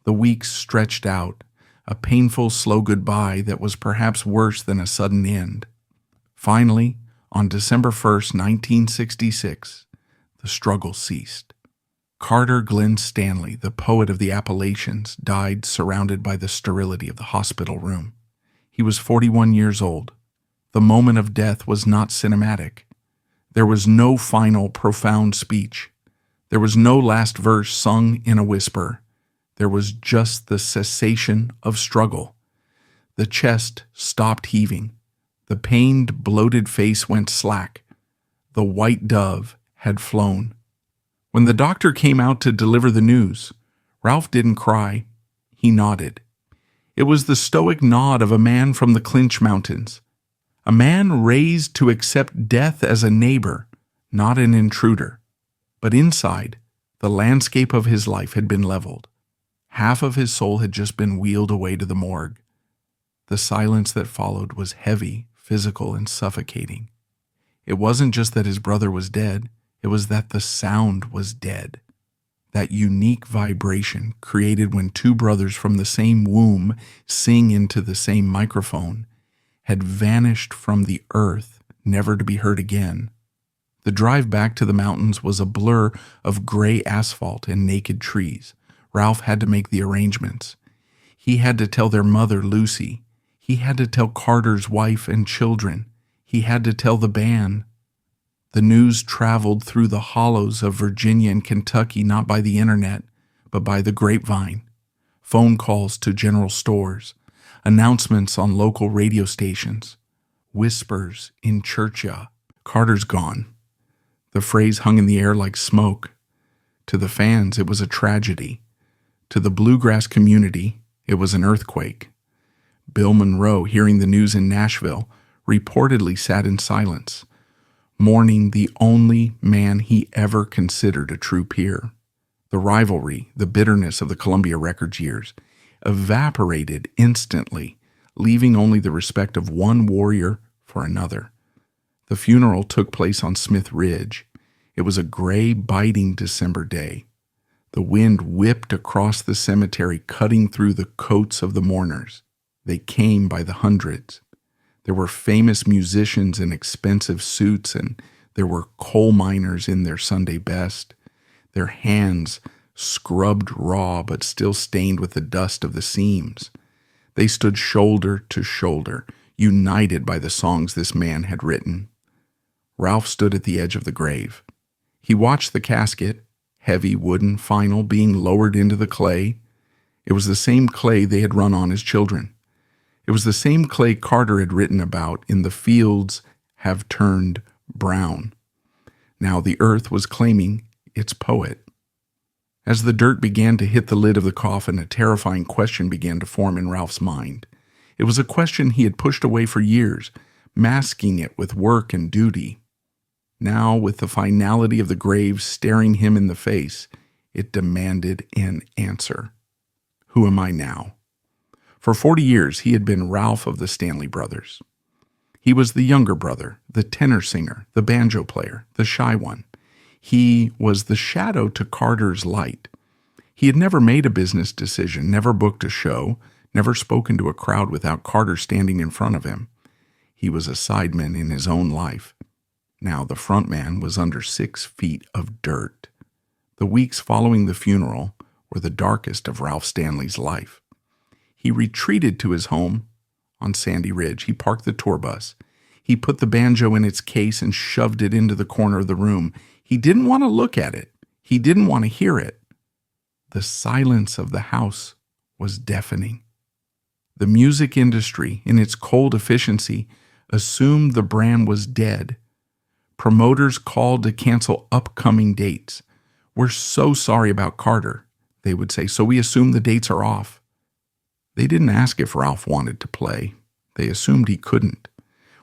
[SPEAKER 1] The weeks stretched out, a painful, slow goodbye that was perhaps worse than a sudden end. Finally, on December 1st, 1966, the struggle ceased. Carter Glenn Stanley, the poet of the Appalachians, died surrounded by the sterility of the hospital room. He was 41 years old. The moment of death was not cinematic. There was no final, profound speech. There was no last verse sung in a whisper. There was just the cessation of struggle. The chest stopped heaving. The pained, bloated face went slack. The white dove had flown. When the doctor came out to deliver the news, Ralph didn't cry. He nodded. It was the stoic nod of a man from the Clinch Mountains. A man raised to accept death as a neighbor, not an intruder. But inside, the landscape of his life had been leveled. Half of his soul had just been wheeled away to the morgue. The silence that followed was heavy, physical, and suffocating. It wasn't just that his brother was dead, it was that the sound was dead. That unique vibration created when two brothers from the same womb sing into the same microphone had vanished from the earth, never to be heard again. The drive back to the mountains was a blur of gray asphalt and naked trees. Ralph had to make the arrangements. He had to tell their mother, Lucy. He had to tell Carter's wife and children. He had to tell the band. The news traveled through the hollows of Virginia and Kentucky not by the internet, but by the grapevine. Phone calls to general stores, announcements on local radio stations, whispers in churchyard. Carter's gone. The phrase hung in the air like smoke. To the fans, it was a tragedy. To the bluegrass community, it was an earthquake. Bill Monroe, hearing the news in Nashville, reportedly sat in silence, mourning the only man he ever considered a true peer. The rivalry, the bitterness of the Columbia Records years, evaporated instantly, leaving only the respect of one warrior for another. The funeral took place on Smith Ridge. It was a gray, biting December day. The wind whipped across the cemetery, cutting through the coats of the mourners. They came by the hundreds. There were famous musicians in expensive suits, and there were coal miners in their Sunday best, their hands scrubbed raw but still stained with the dust of the seams. They stood shoulder to shoulder, united by the songs this man had written. Ralph stood at the edge of the grave. He watched the casket, heavy wooden final, being lowered into the clay. It was the same clay they had run on as children. It was the same clay Carter had written about in "The fields have turned brown." Now the earth was claiming its poet. As the dirt began to hit the lid of the coffin, a terrifying question began to form in Ralph's mind. It was a question he had pushed away for years, masking it with work and duty. Now, with the finality of the grave staring him in the face, it demanded an answer. Who am I now? For 40 years, he had been Ralph of the Stanley Brothers. He was the younger brother, the tenor singer, the banjo player, the shy one. He was the shadow to Carter's light. He had never made a business decision, never booked a show, never spoken to a crowd without Carter standing in front of him. He was a sideman in his own life. Now the front man was under 6 feet of dirt. The weeks following the funeral were the darkest of Ralph Stanley's life. He retreated to his home on Sandy Ridge. He parked the tour bus. He put the banjo in its case and shoved it into the corner of the room. He didn't want to look at it. He didn't want to hear it. The silence of the house was deafening. The music industry, in its cold efficiency, assumed the brand was dead. Promoters called to cancel upcoming dates. "We're so sorry about Carter," they would say, "so we assume the dates are off." They didn't ask if Ralph wanted to play. They assumed he couldn't.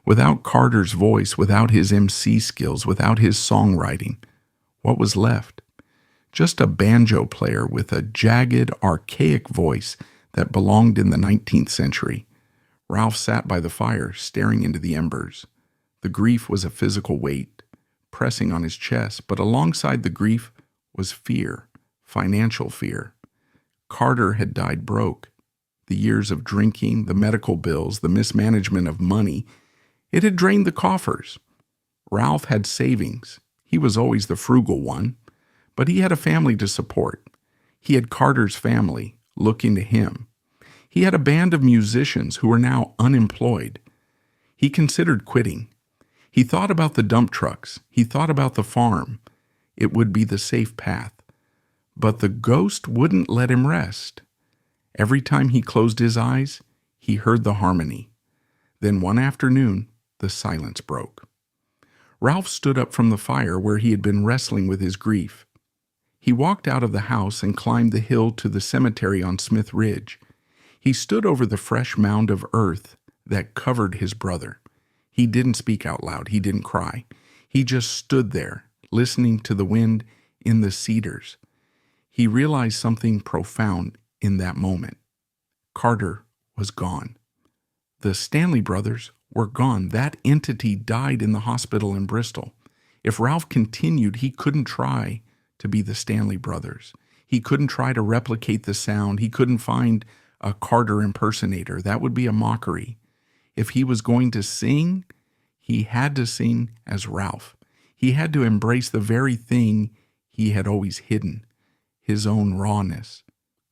[SPEAKER 1] Without Carter's voice, without his MC skills, without his songwriting, what was left? Just a banjo player with a jagged, archaic voice that belonged in the 19th century. Ralph sat by the fire, staring into the embers. The grief was a physical weight, pressing on his chest, but alongside the grief was fear, financial fear. Carter had died broke. The years of drinking, the medical bills, the mismanagement of money, it had drained the coffers. Ralph had savings. He was always the frugal one, but he had a family to support. He had Carter's family looking to him. He had a band of musicians who were now unemployed. He considered quitting. He thought about the dump trucks. He thought about the farm. It would be the safe path. But the ghost wouldn't let him rest. Every time he closed his eyes, he heard the harmony. Then one afternoon, the silence broke. Ralph stood up from the fire where he had been wrestling with his grief. He walked out of the house and climbed the hill to the cemetery on Smith Ridge. He stood over the fresh mound of earth that covered his brother. He didn't speak out loud. He didn't cry. He just stood there, listening to the wind in the cedars. He realized something profound in that moment. Carter was gone. The Stanley Brothers were gone. That entity died in the hospital in Bristol. If Ralph continued, he couldn't try to be the Stanley Brothers. He couldn't try to replicate the sound. He couldn't find a Carter impersonator. That would be a mockery. If he was going to sing, he had to sing as Ralph. He had to embrace the very thing he had always hidden, his own rawness.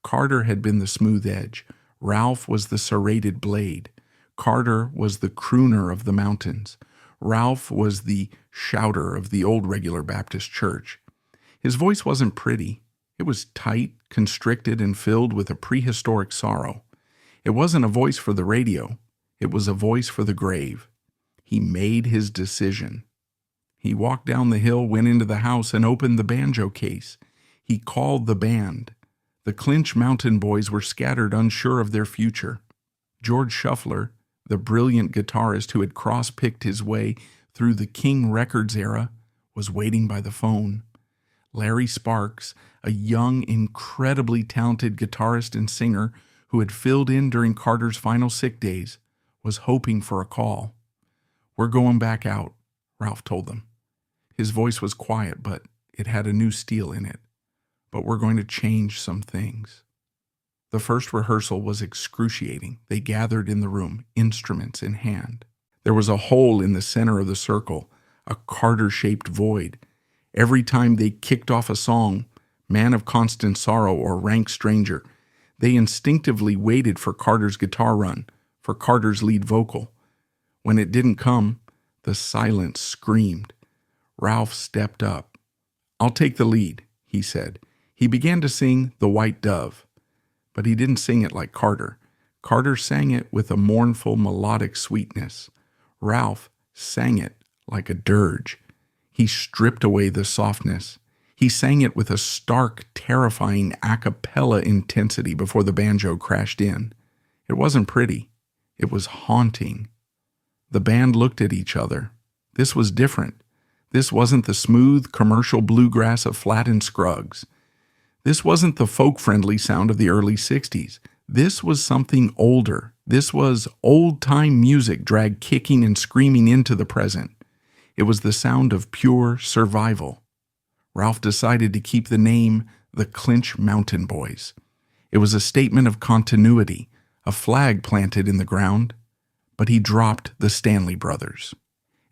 [SPEAKER 1] Carter had been the smooth edge. Ralph was the serrated blade. Carter was the crooner of the mountains. Ralph was the shouter of the old regular Baptist church. His voice wasn't pretty. It was tight, constricted, and filled with a prehistoric sorrow. It wasn't a voice for the radio. It was a voice for the grave. He made his decision. He walked down the hill, went into the house, and opened the banjo case. He called the band. The Clinch Mountain Boys were scattered, unsure of their future. George Shuffler, the brilliant guitarist who had cross-picked his way through the King Records era, was waiting by the phone. Larry Sparks, a young, incredibly talented guitarist and singer who had filled in during Carter's final sick days, was hoping for a call. "We're going back out," Ralph told them. His voice was quiet, but it had a new steel in it. "But we're going to change some things." The first rehearsal was excruciating. They gathered in the room, instruments in hand. There was a hole in the center of the circle, a Carter-shaped void. Every time they kicked off a song, Man of Constant Sorrow or Rank Stranger, they instinctively waited for Carter's guitar run, for Carter's lead vocal. When it didn't come, the silence screamed. Ralph stepped up. "I'll take the lead," he said. He began to sing The White Dove, but he didn't sing it like Carter. Carter sang it with a mournful, melodic sweetness. Ralph sang it like a dirge. He stripped away the softness. He sang it with a stark, terrifying a cappella intensity before the banjo crashed in. It wasn't pretty. It was haunting. The band looked at each other. This was different. This wasn't the smooth, commercial bluegrass of Flatt and Scruggs. This wasn't the folk-friendly sound of the early 60s. This was something older. This was old-time music dragged kicking and screaming into the present. It was the sound of pure survival. Ralph decided to keep the name the Clinch Mountain Boys. It was a statement of continuity, a flag planted in the ground, but he dropped the Stanley Brothers.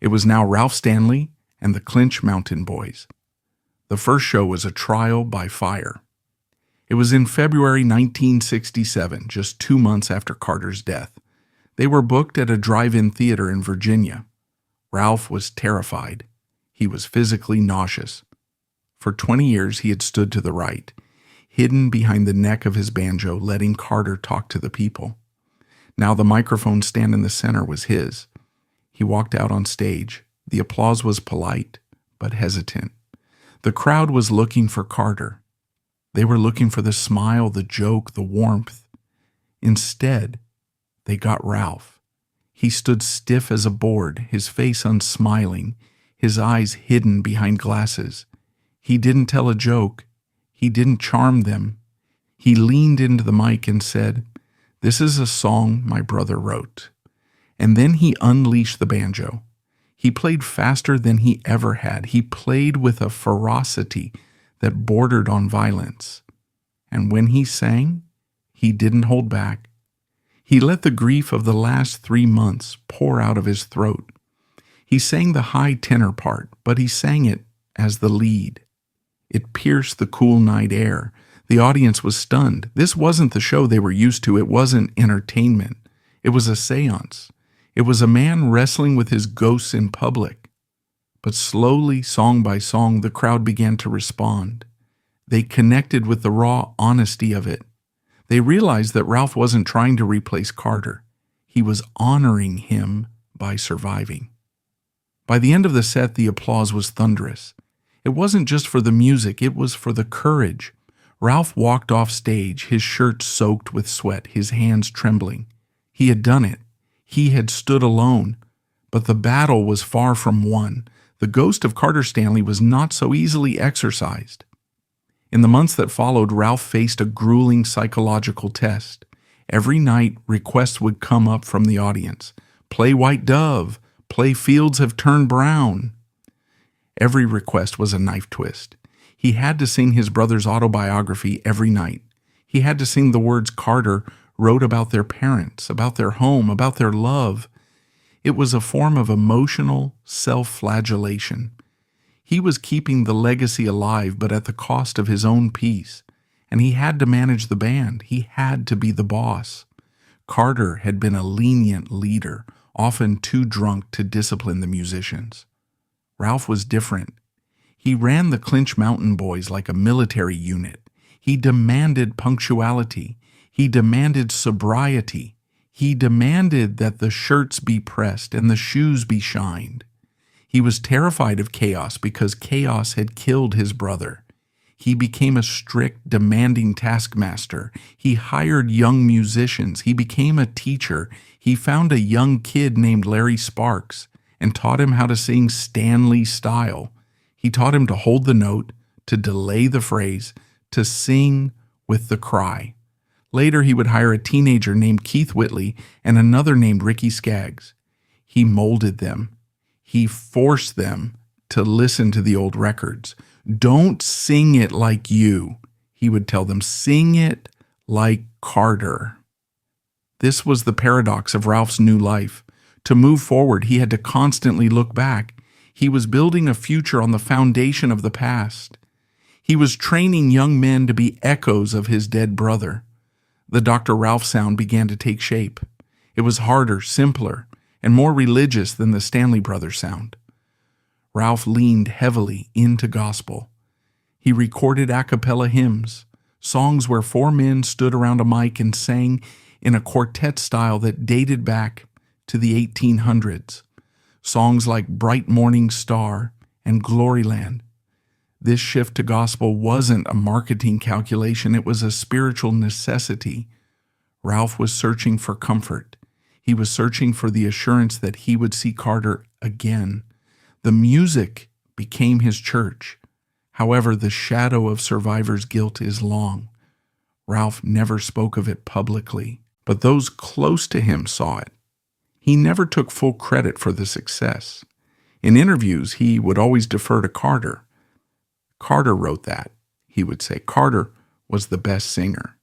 [SPEAKER 1] It was now Ralph Stanley and the Clinch Mountain Boys. The first show was a trial by fire. It was in February 1967, just 2 months after Carter's death. They were booked at a drive-in theater in Virginia. Ralph was terrified. He was physically nauseous. For 20 years he had stood to the right, hidden behind the neck of his banjo, letting Carter talk to the people. Now the microphone stand in the center was his. He walked out on stage. The applause was polite, but hesitant. The crowd was looking for Carter. They were looking for the smile, the joke, the warmth. Instead, they got Ralph. He stood stiff as a board, his face unsmiling, his eyes hidden behind glasses. He didn't tell a joke. He didn't charm them. He leaned into the mic and said, "This is a song my brother wrote." And then he unleashed the banjo. He played faster than he ever had. He played with a ferocity that bordered on violence. And when he sang, he didn't hold back. He let the grief of the last 3 months pour out of his throat. He sang the high tenor part, but he sang it as the lead. It pierced the cool night air. The audience was stunned. This wasn't the show they were used to. It wasn't entertainment. It was a seance. It was a man wrestling with his ghosts in public. But slowly, song by song, the crowd began to respond. They connected with the raw honesty of it. They realized that Ralph wasn't trying to replace Carter. He was honoring him by surviving. By the end of the set, the applause was thunderous. It wasn't just for the music, it was for the courage. Ralph walked off stage, his shirt soaked with sweat, his hands trembling. He had done it. He had stood alone. But the battle was far from won. The ghost of Carter Stanley was not so easily exorcised. In the months that followed, Ralph faced a grueling psychological test. Every night, requests would come up from the audience. Play White Dove. Play Fields Have Turned Brown. Every request was a knife twist. He had to sing his brother's autobiography every night. He had to sing the words Carter wrote about their parents, about their home, about their love. It was a form of emotional self-flagellation. He was keeping the legacy alive, but at the cost of his own peace. And he had to manage the band. He had to be the boss. Carter had been a lenient leader, often too drunk to discipline the musicians. Ralph was different. He ran the Clinch Mountain Boys like a military unit. He demanded punctuality. He demanded sobriety. He demanded that the shirts be pressed and the shoes be shined. He was terrified of chaos because chaos had killed his brother. He became a strict, demanding taskmaster. He hired young musicians. He became a teacher. He found a young kid named Larry Sparks and taught him how to sing Stanley style. He taught him to hold the note, to delay the phrase, to sing with the cry. Later, he would hire a teenager named Keith Whitley and another named Ricky Skaggs. He molded them. He forced them to listen to the old records. Don't sing it like you, he would tell them. Sing it like Carter. This was the paradox of Ralph's new life. To move forward, he had to constantly look back. He was building a future on the foundation of the past. He was training young men to be echoes of his dead brother. The Dr. Ralph sound began to take shape. It was harder, simpler, and more religious than the Stanley Brothers sound. Ralph leaned heavily into gospel. He recorded a cappella hymns, songs where 4 men stood around a mic and sang in a quartet style that dated back to the 1800s. Songs like Bright Morning Star and Gloryland. This shift to gospel wasn't a marketing calculation, it was a spiritual necessity. Ralph was searching for comfort. He was searching for the assurance that he would see Carter again. The music became his church. However, the shadow of survivor's guilt is long. Ralph never spoke of it publicly, but those close to him saw it. He never took full credit for the success. In interviews, he would always defer to Carter. Carter wrote that, he would say. Carter was the best singer.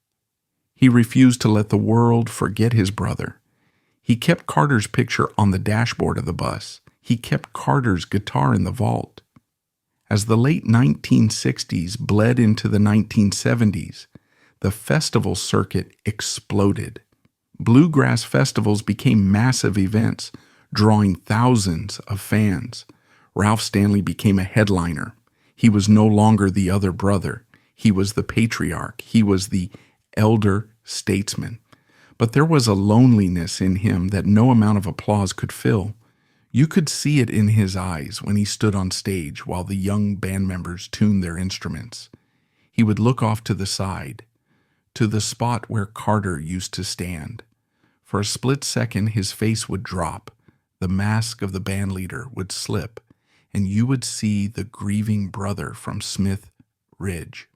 [SPEAKER 1] He refused to let the world forget his brother. He kept Carter's picture on the dashboard of the bus. He kept Carter's guitar in the vault. As the late 1960s bled into the 1970s, the festival circuit exploded. Bluegrass festivals became massive events, drawing thousands of fans. Ralph Stanley became a headliner. He was no longer the other brother. He was the patriarch. He was the elder statesman. But there was a loneliness in him that no amount of applause could fill. You could see it in his eyes when he stood on stage while the young band members tuned their instruments. He would look off to the side, to the spot where Carter used to stand. For a split second, his face would drop, the mask of the bandleader would slip, and you would see the grieving brother from Smith Ridge.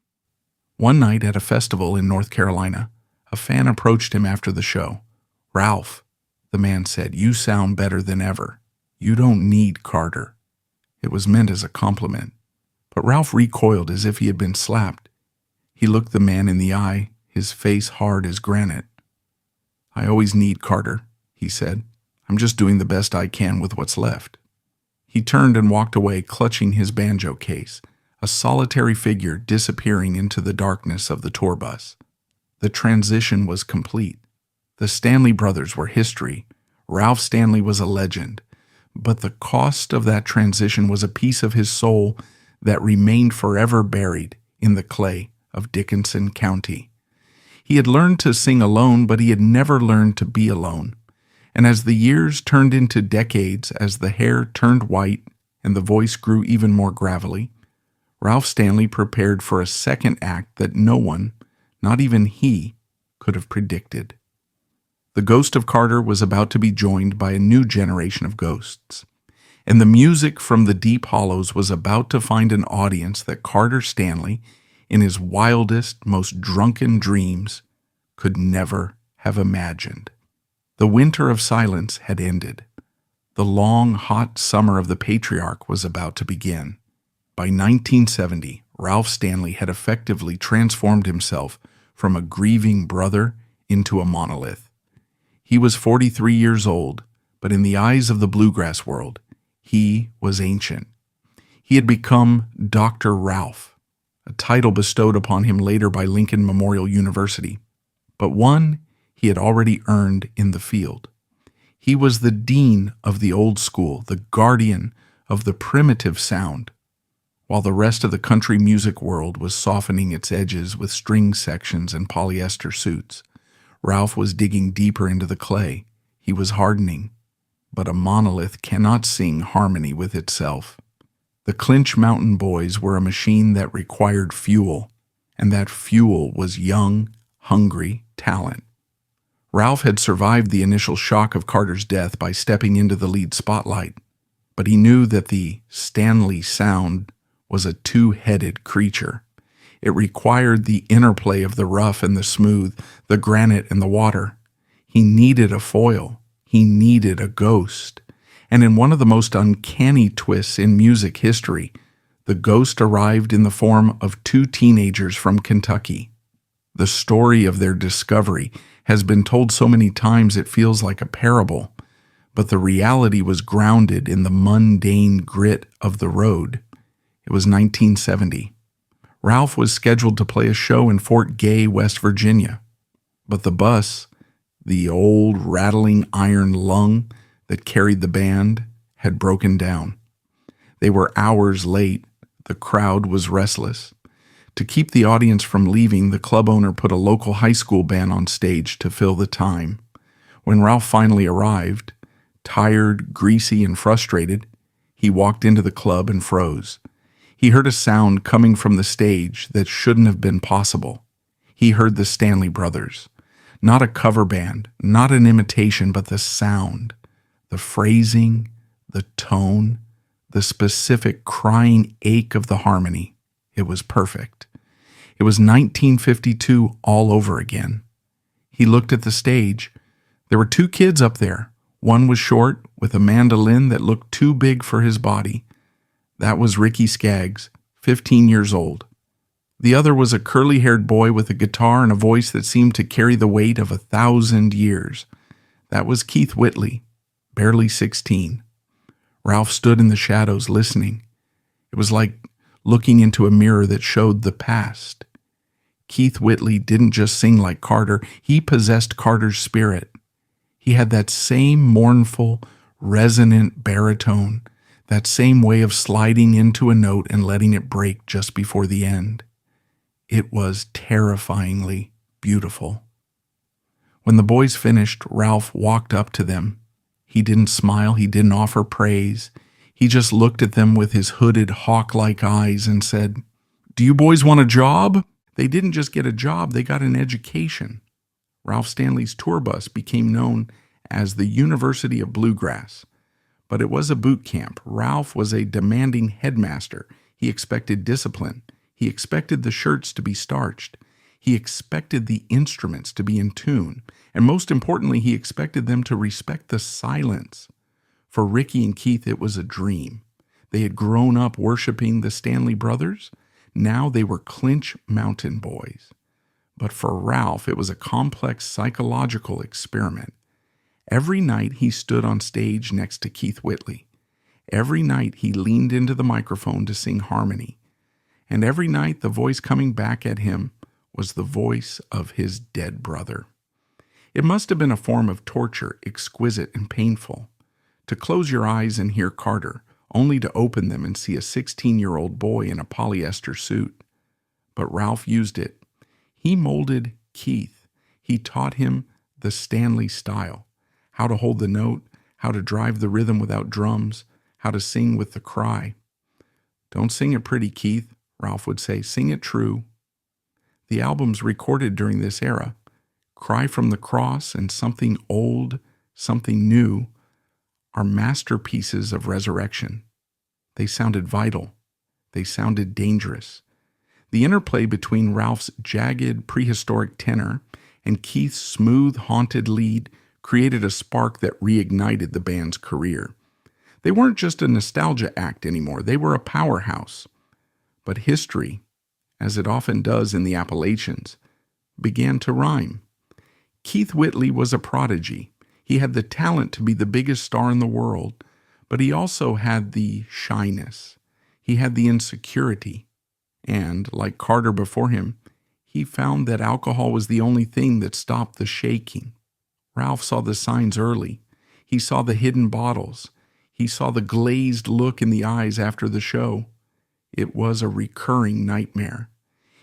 [SPEAKER 1] One night at a festival in North Carolina, a fan approached him after the show. "Ralph," the man said, "you sound better than ever. You don't need Carter." It was meant as a compliment, but Ralph recoiled as if he had been slapped. He looked the man in the eye, his face hard as granite. "I always need Carter," he said. "I'm just doing the best I can with what's left." He turned and walked away, clutching his banjo case, a solitary figure disappearing into the darkness of the tour bus. The transition was complete. The Stanley Brothers were history. Ralph Stanley was a legend. But the cost of that transition was a piece of his soul that remained forever buried in the clay of Dickinson County. He had learned to sing alone, but he had never learned to be alone. And as the years turned into decades, as the hair turned white and the voice grew even more gravelly, Ralph Stanley prepared for a second act that no one, not even he, could have predicted. The ghost of Carter was about to be joined by a new generation of ghosts, and the music from the deep hollows was about to find an audience that Carter Stanley, in his wildest, most drunken dreams, could never have imagined. The winter of silence had ended. The long, hot summer of the patriarch was about to begin. By 1970, Ralph Stanley had effectively transformed himself from a grieving brother into a monolith. He was 43 years old, but in the eyes of the bluegrass world, he was ancient. He had become Dr. Ralph, a title bestowed upon him later by Lincoln Memorial University, but one he had already earned in the field. He was the dean of the old school, the guardian of the primitive sound, while the rest of the country music world was softening its edges with string sections and polyester suits. Ralph was digging deeper into the clay. He was hardening. But a monolith cannot sing harmony with itself. The Clinch Mountain Boys were a machine that required fuel, and that fuel was young, hungry talent. Ralph had survived the initial shock of Carter's death by stepping into the lead spotlight, but he knew that the Stanley sound was a two-headed creature. It required the interplay of the rough and the smooth, the granite and the water. He needed a foil. He needed a ghost. And in one of the most uncanny twists in music history, the ghost arrived in the form of two teenagers from Kentucky. The story of their discovery has been told so many times it feels like a parable, but the reality was grounded in the mundane grit of the road. It was 1970. Ralph was scheduled to play a show in Fort Gay, West Virginia, but the bus, the old rattling iron lung that carried the band, had broken down. They were hours late. The crowd was restless. To keep the audience from leaving, the club owner put a local high school band on stage to fill the time. When Ralph finally arrived, tired, greasy, and frustrated, he walked into the club and froze. He heard a sound coming from the stage that shouldn't have been possible. He heard the Stanley Brothers. Not a cover band, not an imitation, but the sound, the phrasing, the tone, the specific crying ache of the harmony. It was perfect. It was 1952 all over again. He looked at the stage. There were two kids up there. One was short, with a mandolin that looked too big for his body. That was Ricky Skaggs, 15 years old. The other was a curly-haired boy with a guitar and a voice that seemed to carry the weight of 1,000 years. That was Keith Whitley, barely 16. Ralph stood in the shadows listening. It was like looking into a mirror that showed the past. Keith Whitley didn't just sing like Carter, he possessed Carter's spirit. He had that same mournful, resonant baritone, that same way of sliding into a note and letting it break just before the end. It was terrifyingly beautiful. When the boys finished, Ralph walked up to them. He didn't smile, he didn't offer praise. He just looked at them with his hooded, hawk-like eyes and said, "Do you boys want a job?" They didn't just get a job, they got an education. Ralph Stanley's tour bus became known as the University of Bluegrass. But it was a boot camp. Ralph was a demanding headmaster. He expected discipline. He expected the shirts to be starched. He expected the instruments to be in tune. And most importantly, he expected them to respect the silence. For Ricky and Keith, it was a dream. They had grown up worshiping the Stanley Brothers. Now they were Clinch Mountain boys. But for Ralph, it was a complex psychological experiment. Every night he stood on stage next to Keith Whitley. Every night he leaned into the microphone to sing harmony. And every night the voice coming back at him was the voice of his dead brother. It must have been a form of torture, exquisite and painful. To close your eyes and hear Carter, only to open them and see a 16-year-old boy in a polyester suit. But Ralph used it. He molded Keith. He taught him the Stanley style, how to hold the note, how to drive the rhythm without drums, how to sing with the cry. "Don't sing it pretty, Keith," Ralph would say. "Sing it true." The albums recorded during this era, Cry from the Cross and Something Old, Something New, are masterpieces of resurrection. They sounded vital. They sounded dangerous. The interplay between Ralph's jagged, prehistoric tenor and Keith's smooth, haunted lead created a spark that reignited the band's career. They weren't just a nostalgia act anymore. They were a powerhouse. But history, as it often does in the Appalachians, began to rhyme. Keith Whitley was a prodigy. He had the talent to be the biggest star in the world, but he also had the shyness. He had the insecurity. And, like Carter before him, he found that alcohol was the only thing that stopped the shaking. Ralph saw the signs early. He saw the hidden bottles. He saw the glazed look in the eyes after the show. It was a recurring nightmare.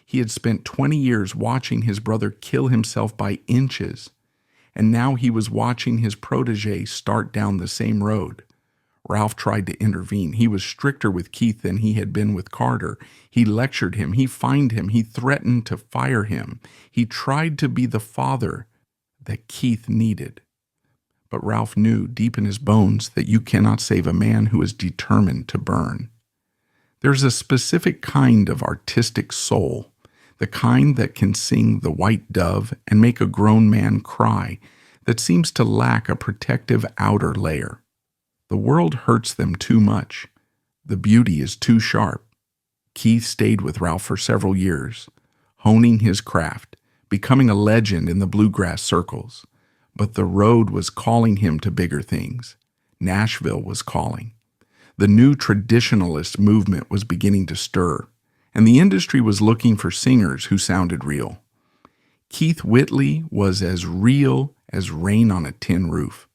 [SPEAKER 1] He had spent 20 years watching his brother kill himself by inches, and now he was watching his protege start down the same road. Ralph tried to intervene. He was stricter with Keith than he had been with Carter. He lectured him. He fined him. He threatened to fire him. He tried to be the father that Keith needed. But Ralph knew deep in his bones that you cannot save a man who is determined to burn. There's a specific kind of artistic soul, the kind that can sing the white dove and make a grown man cry, that seems to lack a protective outer layer. The world hurts them too much. The beauty is too sharp. Keith stayed with Ralph for several years, honing his craft, becoming a legend in the bluegrass circles. But the road was calling him to bigger things. Nashville was calling. The new traditionalist movement was beginning to stir, and the industry was looking for singers who sounded real. Keith Whitley was as real as rain on a tin roof.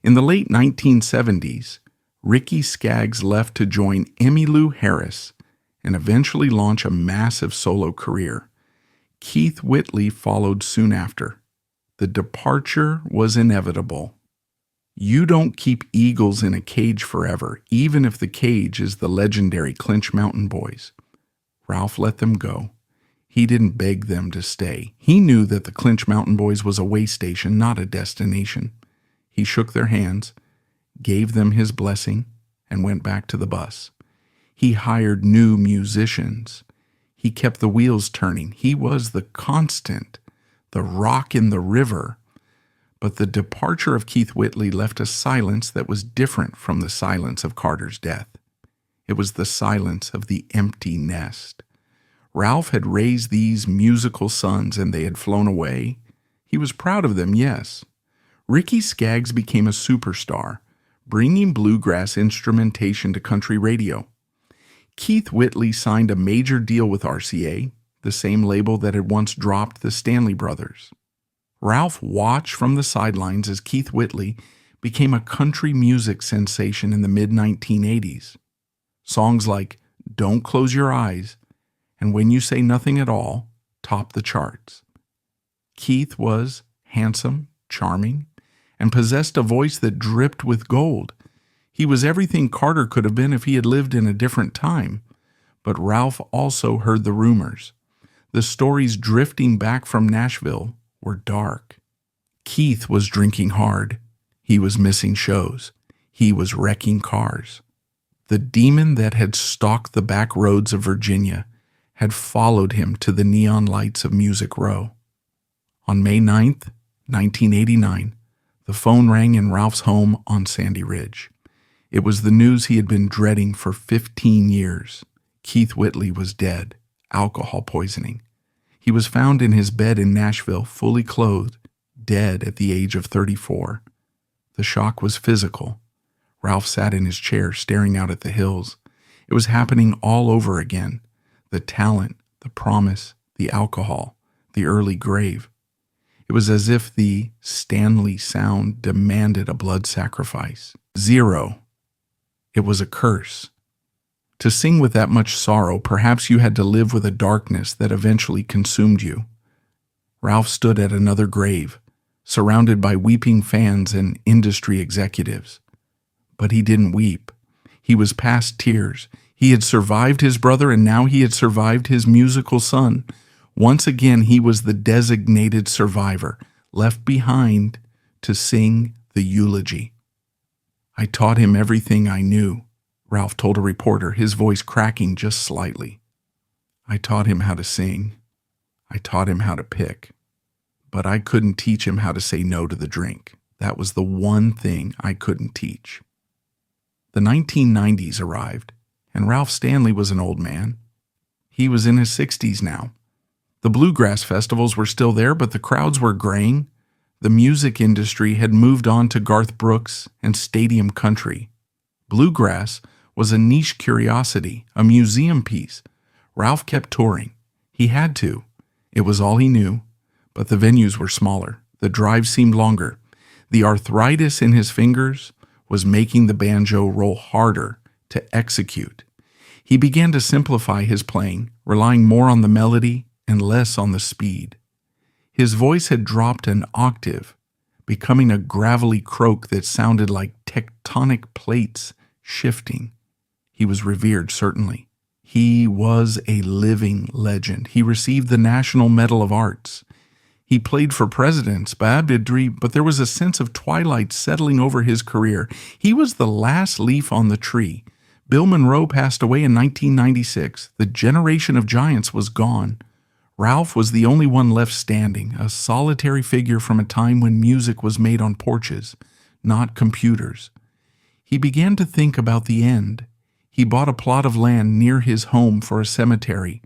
[SPEAKER 1] In the late 1970s, Ricky Skaggs left to join Emmylou Harris and eventually launch a massive solo career. Keith Whitley followed soon after. The departure was inevitable. You don't keep eagles in a cage forever, even if the cage is the legendary Clinch Mountain Boys. Ralph let them go. He didn't beg them to stay. He knew that the Clinch Mountain Boys was a way station, not a destination. He shook their hands, gave them his blessing, and went back to the bus. He hired new musicians. He kept the wheels turning. He was the constant, the rock in the river. But the departure of Keith Whitley left a silence that was different from the silence of Carter's death. It was the silence of the empty nest. Ralph had raised these musical sons and they had flown away. He was proud of them, yes. Ricky Skaggs became a superstar, bringing bluegrass instrumentation to country radio. Keith Whitley signed a major deal with RCA, the same label that had once dropped the Stanley Brothers. Ralph watched from the sidelines as Keith Whitley became a country music sensation in the mid-1980s. Songs like Don't Close Your Eyes and When You Say Nothing at All topped the charts. Keith was handsome, charming, and possessed a voice that dripped with gold. He was everything Carter could have been if he had lived in a different time. But Ralph also heard the rumors, the stories drifting back from Nashville were dark. Keith was drinking hard. He was missing shows. He was wrecking cars. The demon that had stalked the back roads of Virginia had followed him to the neon lights of Music Row. On May 9th, 1989, the phone rang in Ralph's home on Sandy Ridge. It was the news he had been dreading for 15 years. Keith Whitley was dead, alcohol poisoning. He was found in his bed in Nashville, fully clothed, dead at the age of 34. The shock was physical. Ralph sat in his chair, staring out at the hills. It was happening all over again. The talent, the promise, the alcohol, the early grave. It was as if the Stanley sound demanded a blood sacrifice. 0. It was a curse. To sing with that much sorrow, perhaps you had to live with a darkness that eventually consumed you. Ralph stood at another grave, surrounded by weeping fans and industry executives. But he didn't weep. He was past tears. He had survived his brother, and now he had survived his musical son. Once again, he was the designated survivor, left behind to sing the eulogy. "I taught him everything I knew," Ralph told a reporter, his voice cracking just slightly. "I taught him how to sing. I taught him how to pick. But I couldn't teach him how to say no to the drink. That was the one thing I couldn't teach." The 1990s arrived, and Ralph Stanley was an old man. He was in his 60s now. The bluegrass festivals were still there, but the crowds were graying. The music industry had moved on to Garth Brooks and stadium country. Bluegrass was a niche curiosity, a museum piece. Ralph kept touring. He had to. It was all he knew. But the venues were smaller. The drive seemed longer. The arthritis in his fingers was making the banjo roll harder to execute. He began to simplify his playing, relying more on the melody and less on the speed. His voice had dropped an octave, becoming a gravelly croak that sounded like tectonic plates shifting. He was revered, certainly. He was a living legend. He received the National Medal of Arts. He played for presidents, but there was a sense of twilight settling over his career. He was the last leaf on the tree. Bill Monroe passed away in 1996. The generation of giants was gone. Ralph was the only one left standing, a solitary figure from a time when music was made on porches, not computers. He began to think about the end. He bought a plot of land near his home for a cemetery.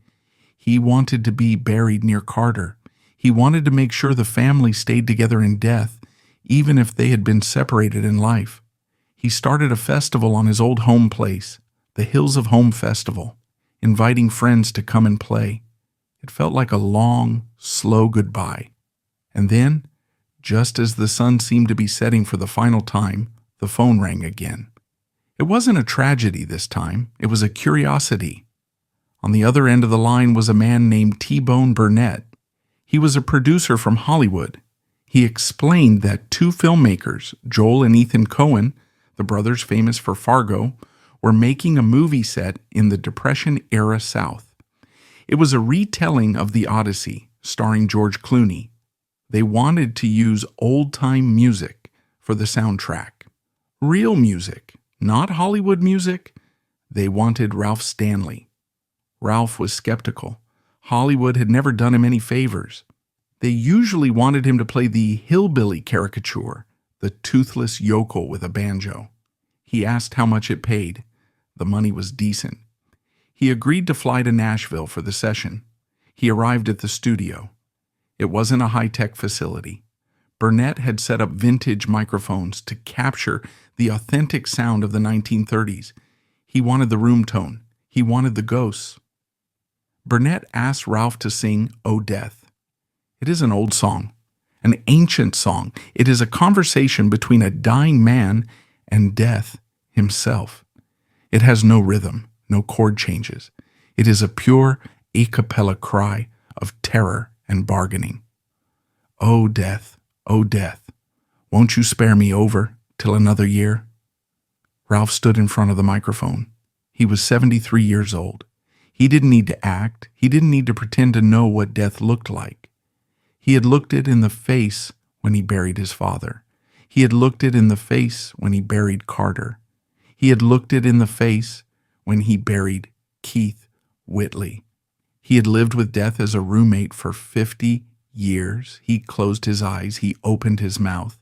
[SPEAKER 1] He wanted to be buried near Carter. He wanted to make sure the family stayed together in death, even if they had been separated in life. He started a festival on his old home place, the Hills of Home Festival, inviting friends to come and play. It felt like a long, slow goodbye. And then, just as the sun seemed to be setting for the final time, the phone rang again. It wasn't a tragedy this time. It was a curiosity. On the other end of the line was a man named T-Bone Burnett. He was a producer from Hollywood. He explained that two filmmakers, Joel and Ethan Coen, the brothers famous for Fargo, were making a movie set in the Depression-era South. It was a retelling of the Odyssey, starring George Clooney. They wanted to use old-time music for the soundtrack. Real music, not Hollywood music. They wanted Ralph Stanley. Ralph was skeptical. Hollywood had never done him any favors. They usually wanted him to play the hillbilly caricature, the toothless yokel with a banjo. He asked how much it paid. The money was decent. He agreed to fly to Nashville for the session. He arrived at the studio. It wasn't a high-tech facility. Burnett had set up vintage microphones to capture the authentic sound of the 1930s. He wanted the room tone. He wanted the ghosts. Burnett asked Ralph to sing "O Death." It is an old song, an ancient song. It is a conversation between a dying man and death himself. It has no rhythm, no chord changes. It is a pure a cappella cry of terror and bargaining. "O death, O death, won't you spare me over till another year?" Ralph stood in front of the microphone. He was 73 years old. He didn't need to act. He didn't need to pretend to know what death looked like. He had looked it in the face when he buried his father. He had looked it in the face when he buried Carter. He had looked it in the face when he buried Keith Whitley. He had lived with death as a roommate for 50 years. He closed his eyes, he opened his mouth,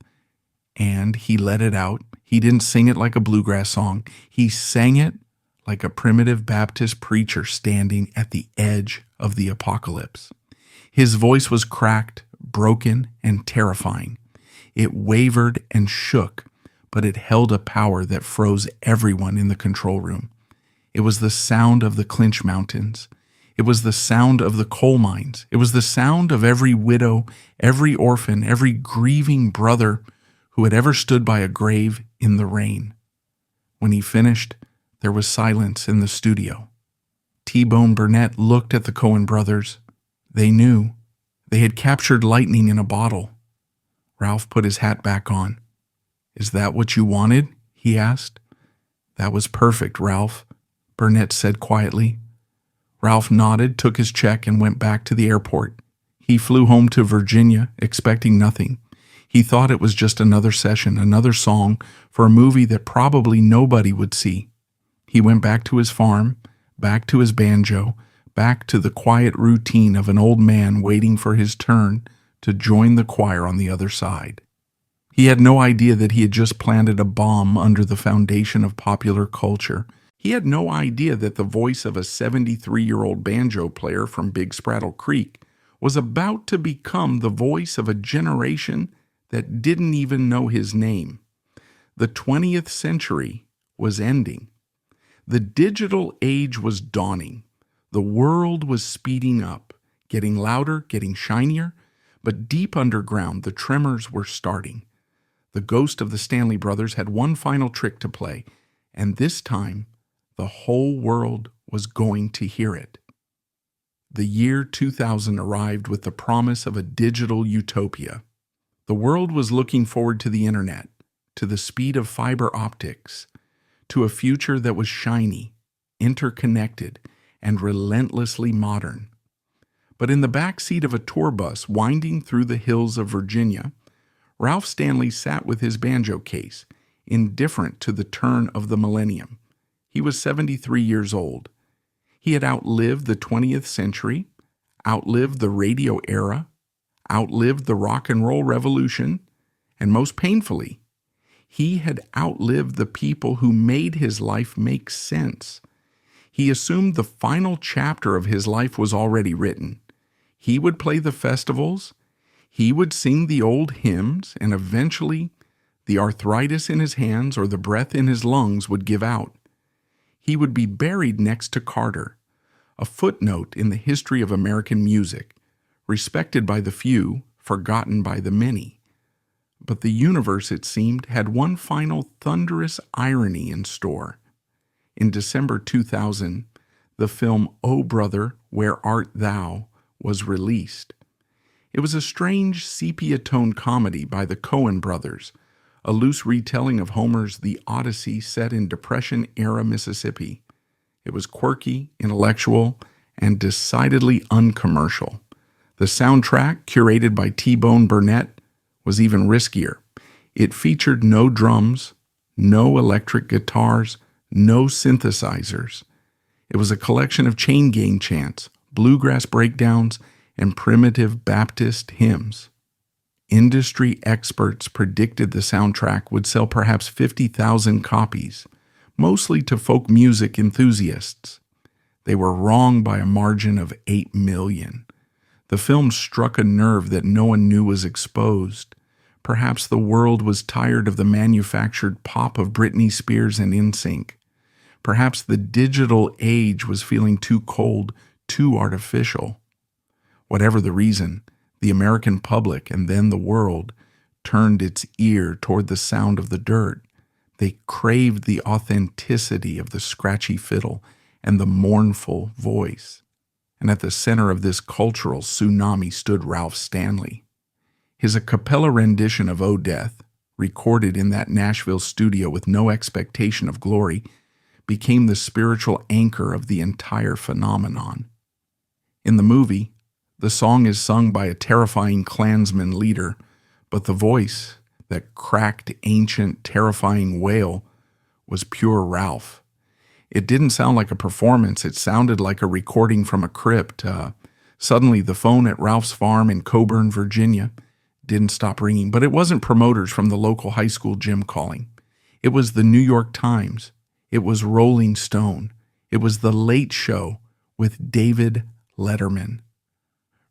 [SPEAKER 1] and he let it out. He didn't sing it like a bluegrass song. He sang it like a primitive Baptist preacher standing at the edge of the apocalypse. His voice was cracked, broken, and terrifying. It wavered and shook, but it held a power that froze everyone in the control room. It was the sound of the Clinch Mountains. It was the sound of the coal mines. It was the sound of every widow, every orphan, every grieving brother who had ever stood by a grave in the rain. When he finished, there was silence in the studio. T-Bone Burnett looked at the Coen brothers. They knew. They had captured lightning in a bottle. Ralph put his hat back on. "Is that what you wanted?" he asked. "That was perfect, Ralph," Burnett said quietly. Ralph nodded, took his check, and went back to the airport. He flew home to Virginia, expecting nothing. He thought it was just another session, another song for a movie that probably nobody would see. He went back to his farm, back to his banjo, back to the quiet routine of an old man waiting for his turn to join the choir on the other side. He had no idea that he had just planted a bomb under the foundation of popular culture. He had no idea that the voice of a 73-year-old banjo player from Big Spraddle Creek was about to become the voice of a generation that didn't even know his name. The 20th century was ending. The digital age was dawning. The world was speeding up, getting louder, getting shinier, but deep underground the tremors were starting. The ghost of the Stanley Brothers had one final trick to play, and this time the whole world was going to hear it. The year 2000 arrived with the promise of a digital utopia. The world was looking forward to the internet, to the speed of fiber optics, to a future that was shiny, interconnected, and relentlessly modern. But in the back seat of a tour bus winding through the hills of Virginia, Ralph Stanley sat with his banjo case, indifferent to the turn of the millennium. He was 73 years old. He had outlived the 20th century, outlived the radio era, outlived the rock and roll revolution, and most painfully, he had outlived the people who made his life make sense. He assumed the final chapter of his life was already written. He would play the festivals, he would sing the old hymns, and eventually the arthritis in his hands or the breath in his lungs would give out. He would be buried next to Carter, a footnote in the history of American music, respected by the few, forgotten by the many. But the universe, it seemed, had one final thunderous irony in store. In December 2000, the film "Oh Brother, Where Art Thou" was released. It was a strange sepia-tone comedy by the Coen brothers, a loose retelling of Homer's The Odyssey set in Depression-era Mississippi. It was quirky, intellectual, and decidedly uncommercial. The soundtrack, curated by T-Bone Burnett, was even riskier. It featured no drums, no electric guitars, no synthesizers. It was a collection of chain gang chants, bluegrass breakdowns, and primitive Baptist hymns. Industry experts predicted the soundtrack would sell perhaps 50,000 copies, mostly to folk music enthusiasts. They were wrong by a margin of 8 million. The film struck a nerve that no one knew was exposed. Perhaps the world was tired of the manufactured pop of Britney Spears and NSYNC. Perhaps the digital age was feeling too cold, too artificial. Whatever the reason, the American public and then the world turned its ear toward the sound of the dirt. They craved the authenticity of the scratchy fiddle and the mournful voice. And at the center of this cultural tsunami stood Ralph Stanley. His a cappella rendition of "Oh Death," recorded in that Nashville studio with no expectation of glory, became the spiritual anchor of the entire phenomenon. In the movie, The song is sung by a terrifying Klansman leader, but the voice, that cracked, ancient, terrifying wail, was pure Ralph. It didn't sound like a performance. It sounded like a recording from a crypt. Suddenly, the phone at Ralph's farm in Coburn, Virginia, didn't stop ringing. But it wasn't promoters from the local high school gym calling. It was the New York Times. It was Rolling Stone. It was The Late Show with David Letterman.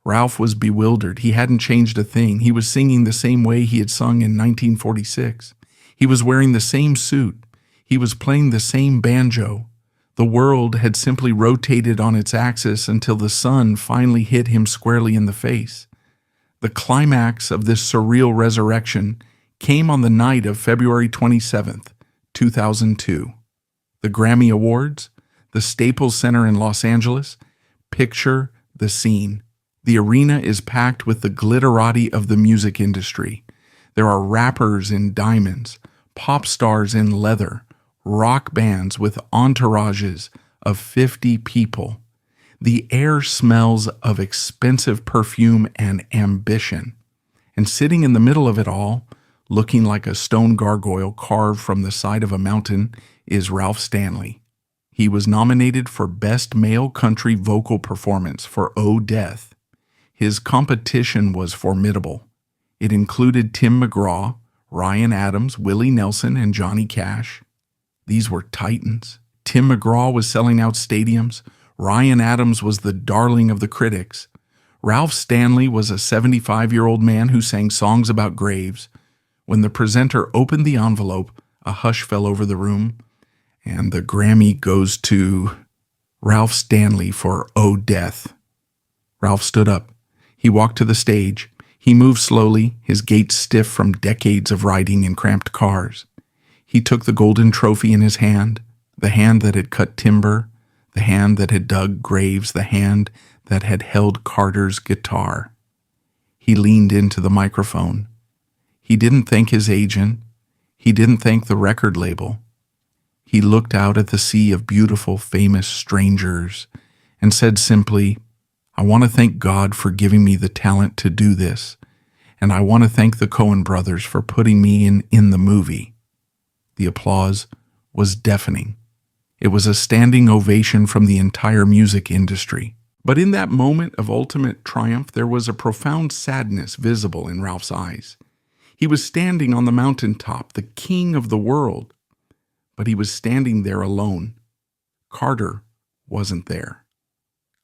[SPEAKER 1] Ralph was bewildered. He hadn't changed a thing. He was singing the same way he had sung in 1946. He was wearing the same suit. He was playing the same banjo. The world had simply rotated on its axis until the sun finally hit him squarely in the face. The climax of this surreal resurrection came on the night of February 27th, 2002. The Grammy Awards, the Staples Center in Los Angeles. Picture the scene. The arena is packed with the glitterati of the music industry. There are rappers in diamonds, pop stars in leather, rock bands with entourages of 50 people. The air smells of expensive perfume and ambition. And sitting in the middle of it all, looking like a stone gargoyle carved from the side of a mountain, is Ralph Stanley. He was nominated for Best Male Country Vocal Performance for "Oh Death." His competition was formidable. It included Tim McGraw, Ryan Adams, Willie Nelson, and Johnny Cash. These were titans. Tim McGraw was selling out stadiums. Ryan Adams was the darling of the critics. Ralph Stanley was a 75-year-old man who sang songs about graves. When the presenter opened the envelope, a hush fell over the room, and the Grammy goes to Ralph Stanley for "Oh Death." Ralph stood up. He walked to the stage. He moved slowly, his gait stiff from decades of riding in cramped cars. He took the golden trophy in his hand, the hand that had cut timber, the hand that had dug graves, the hand that had held Carter's guitar. He leaned into the microphone. He didn't thank his agent. He didn't thank the record label. He looked out at the sea of beautiful, famous strangers and said simply, "I want to thank God for giving me the talent to do this, and I want to thank the Coen brothers for putting me in the movie." The applause was deafening. It was a standing ovation from the entire music industry. But in that moment of ultimate triumph, there was a profound sadness visible in Ralph's eyes. He was standing on the mountaintop, the king of the world, but he was standing there alone. Carter wasn't there.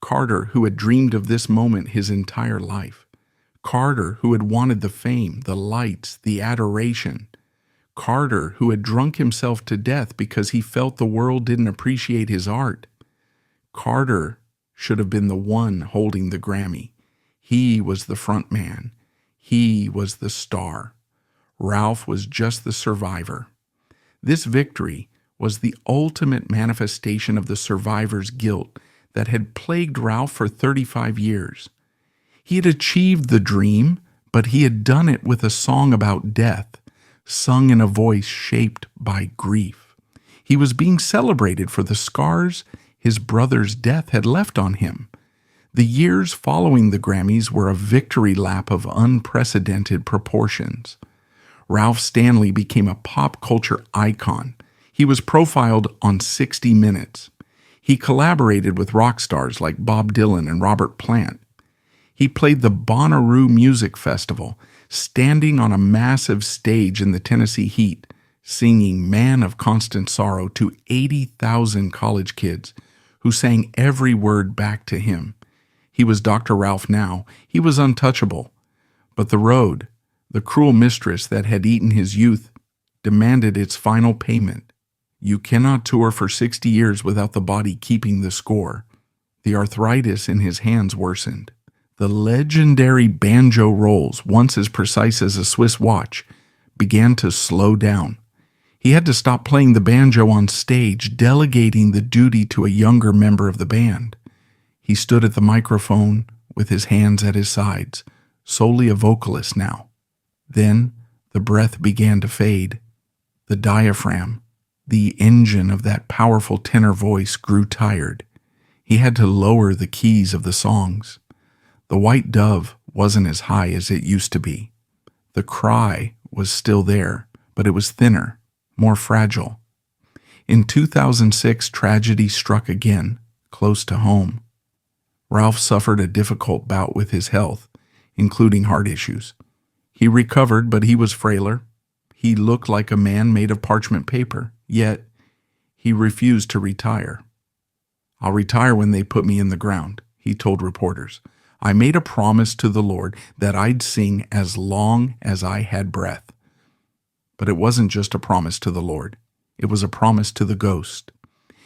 [SPEAKER 1] Carter, who had dreamed of this moment his entire life. Carter, who had wanted the fame, the lights, the adoration. Carter, who had drunk himself to death because he felt the world didn't appreciate his art. Carter should have been the one holding the Grammy. He was the front man. He was the star. Ralph was just the survivor. This victory was the ultimate manifestation of the survivor's guilt that had plagued Ralph for 35 years. He had achieved the dream, but he had done it with a song about death, sung in a voice shaped by grief. He was being celebrated for the scars his brother's death had left on him. The years following the Grammys were a victory lap of unprecedented proportions. Ralph Stanley became a pop culture icon. He was profiled on 60 Minutes. He collaborated with rock stars like Bob Dylan and Robert Plant. He played the Bonnaroo Music Festival, standing on a massive stage in the Tennessee heat, singing "Man of Constant Sorrow" to 80,000 college kids who sang every word back to him. He was Dr. Ralph now. He was untouchable. But the road, the cruel mistress that had eaten his youth, demanded its final payment. You cannot tour for 60 years without the body keeping the score. The arthritis in his hands worsened. The legendary banjo rolls, once as precise as a Swiss watch, began to slow down. He had to stop playing the banjo on stage, delegating the duty to a younger member of the band. He stood at the microphone with his hands at his sides, solely a vocalist now. Then the breath began to fade. The diaphragm, the engine of that powerful tenor voice, grew tired. He had to lower the keys of the songs. The white dove wasn't as high as it used to be. The cry was still there, but it was thinner, more fragile. In 2006, tragedy struck again, close to home. Ralph suffered a difficult bout with his health, including heart issues. He recovered, but he was frailer. He looked like a man made of parchment paper, yet he refused to retire. "I'll retire when they put me in the ground," he told reporters. "I made a promise to the Lord that I'd sing as long as I had breath." But it wasn't just a promise to the Lord. It was a promise to the ghost.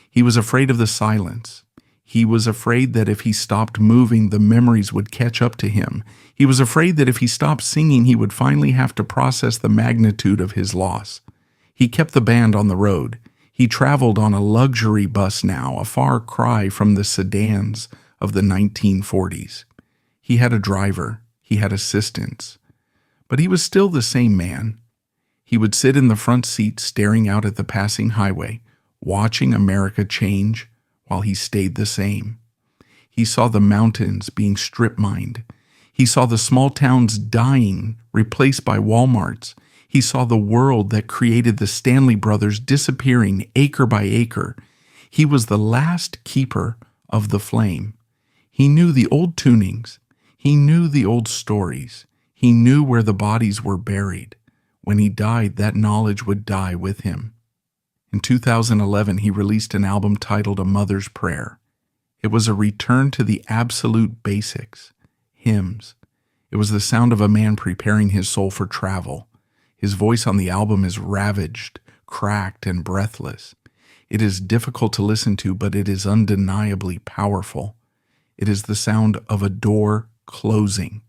[SPEAKER 1] He was afraid of the silence. He was afraid that if he stopped moving, the memories would catch up to him. He was afraid that if he stopped singing, he would finally have to process the magnitude of his loss. He kept the band on the road. He traveled on a luxury bus now, a far cry from the sedans of the 1940s. He had a driver. He had assistants. But he was still the same man. He would sit in the front seat staring out at the passing highway, watching America change while he stayed the same. He saw the mountains being strip-mined. He saw the small towns dying, replaced by Walmarts. He saw the world that created the Stanley Brothers disappearing acre by acre. He was the last keeper of the flame. He knew the old tunings. He knew the old stories. He knew where the bodies were buried. When he died, that knowledge would die with him. In 2011, he released an album titled A Mother's Prayer. It was a return to the absolute basics, hymns. It was the sound of a man preparing his soul for travel. His voice on the album is ravaged, cracked, and breathless. It is difficult to listen to, but it is undeniably powerful. It is the sound of a door closing.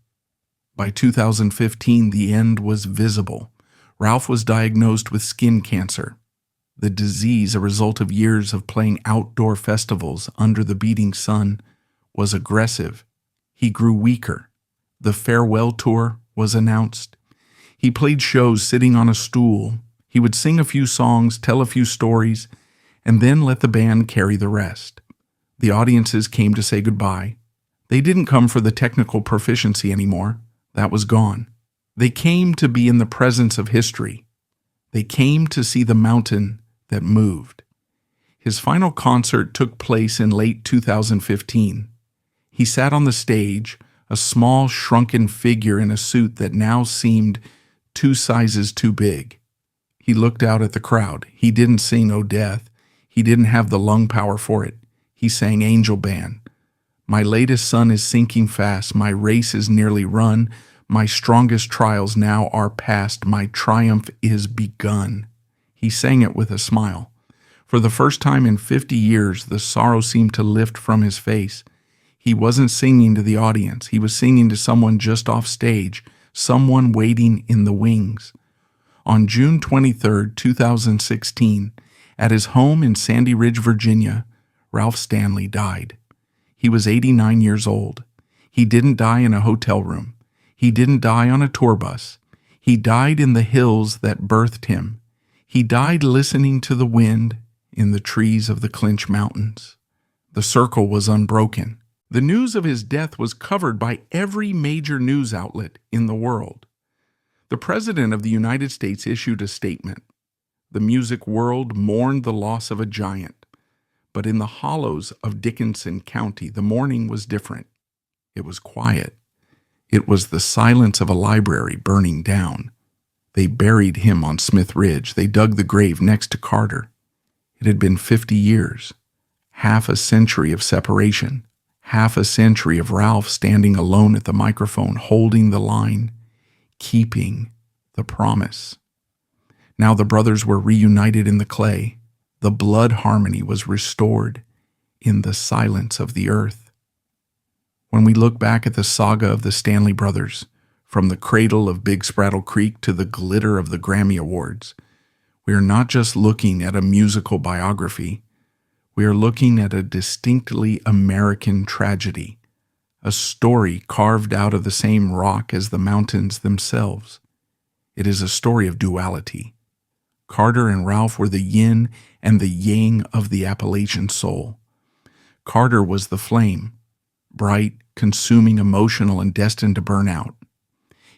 [SPEAKER 1] By 2015, the end was visible. Ralph was diagnosed with skin cancer. The disease, a result of years of playing outdoor festivals under the beating sun, was aggressive. He grew weaker. The farewell tour was announced. He played shows sitting on a stool. He would sing a few songs, tell a few stories, and then let the band carry the rest. The audiences came to say goodbye. They didn't come for the technical proficiency anymore. That was gone. They came to be in the presence of history. They came to see the mountain that moved. His final concert took place in late 2015. He sat on the stage, a small, shrunken figure in a suit that now seemed 2 sizes too big. He looked out at the crowd. He didn't sing "Oh Death." He didn't have the lung power for it. He sang "Angel Band." "My latest sun is sinking fast. My race is nearly run. My strongest trials now are past. My triumph is begun." He sang it with a smile. For the first time in 50 years, the sorrow seemed to lift from his face. He wasn't singing to the audience. He was singing to someone just off stage, someone waiting in the wings. On June 23, 2016, at his home in Sandy Ridge, Virginia, Ralph Stanley died. He was 89 years old. He didn't die in a hotel room. He didn't die on a tour bus. He died in the hills that birthed him. He died listening to the wind in the trees of the Clinch Mountains. The circle was unbroken. The news of his death was covered by every major news outlet in the world. The President of the United States issued a statement. The music world mourned the loss of a giant. But in the hollows of Dickinson County, the mourning was different. It was quiet. It was the silence of a library burning down. They buried him on Smith Ridge. They dug the grave next to Carter. It had been 50 years, half a century of separation, half a century of Ralph standing alone at the microphone, holding the line, keeping the promise. Now the brothers were reunited in the clay. The blood harmony was restored in the silence of the earth. When we look back at the saga of the Stanley Brothers, from the cradle of Big Spraddle Creek to the glitter of the Grammy Awards, we are not just looking at a musical biography. We are looking at a distinctly American tragedy, a story carved out of the same rock as the mountains themselves. It is a story of duality. Carter and Ralph were the yin and the yang of the Appalachian soul. Carter was the flame. bright, consuming, emotional, and destined to burn out.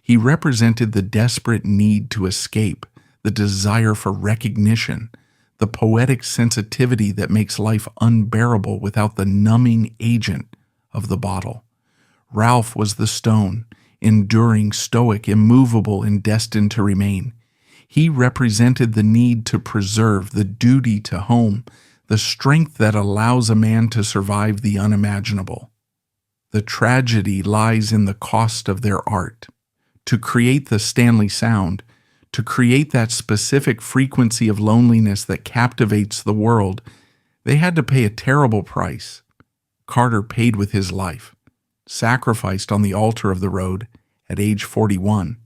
[SPEAKER 1] He represented the desperate need to escape, the desire for recognition, the poetic sensitivity that makes life unbearable without the numbing agent of the bottle. Ralph was the stone, enduring, stoic, immovable, and destined to remain. He represented the need to preserve, the duty to home, the strength that allows a man to survive the unimaginable. The tragedy lies in the cost of their art. To create the Stanley sound, to create that specific frequency of loneliness that captivates the world, they had to pay a terrible price. Carter paid with his life, sacrificed on the altar of the road at age 41.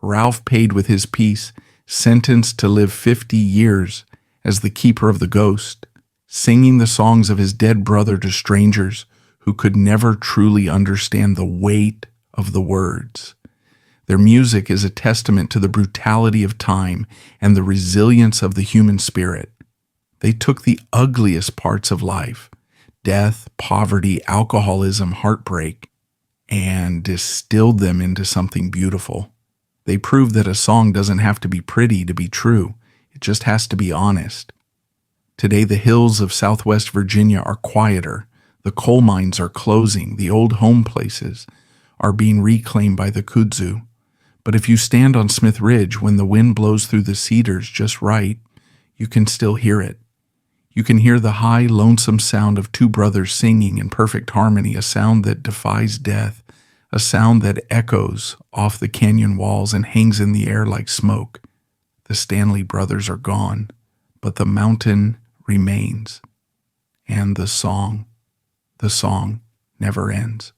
[SPEAKER 1] Ralph paid with his peace, sentenced to live 50 years as the keeper of the ghost, singing the songs of his dead brother to strangers who could never truly understand the weight of the words. Their music is a testament to the brutality of time and the resilience of the human spirit. They took the ugliest parts of life, death, poverty, alcoholism, heartbreak, and distilled them into something beautiful. They proved that a song doesn't have to be pretty to be true. It just has to be honest. Today, the hills of Southwest Virginia are quieter. The coal mines are closing. The old home places are being reclaimed by the kudzu. But if you stand on Smith Ridge when the wind blows through the cedars just right, you can still hear it. You can hear the high, lonesome sound of two brothers singing in perfect harmony, a sound that defies death, a sound that echoes off the canyon walls and hangs in the air like smoke. The Stanley Brothers are gone, but the mountain remains, and the song never ends.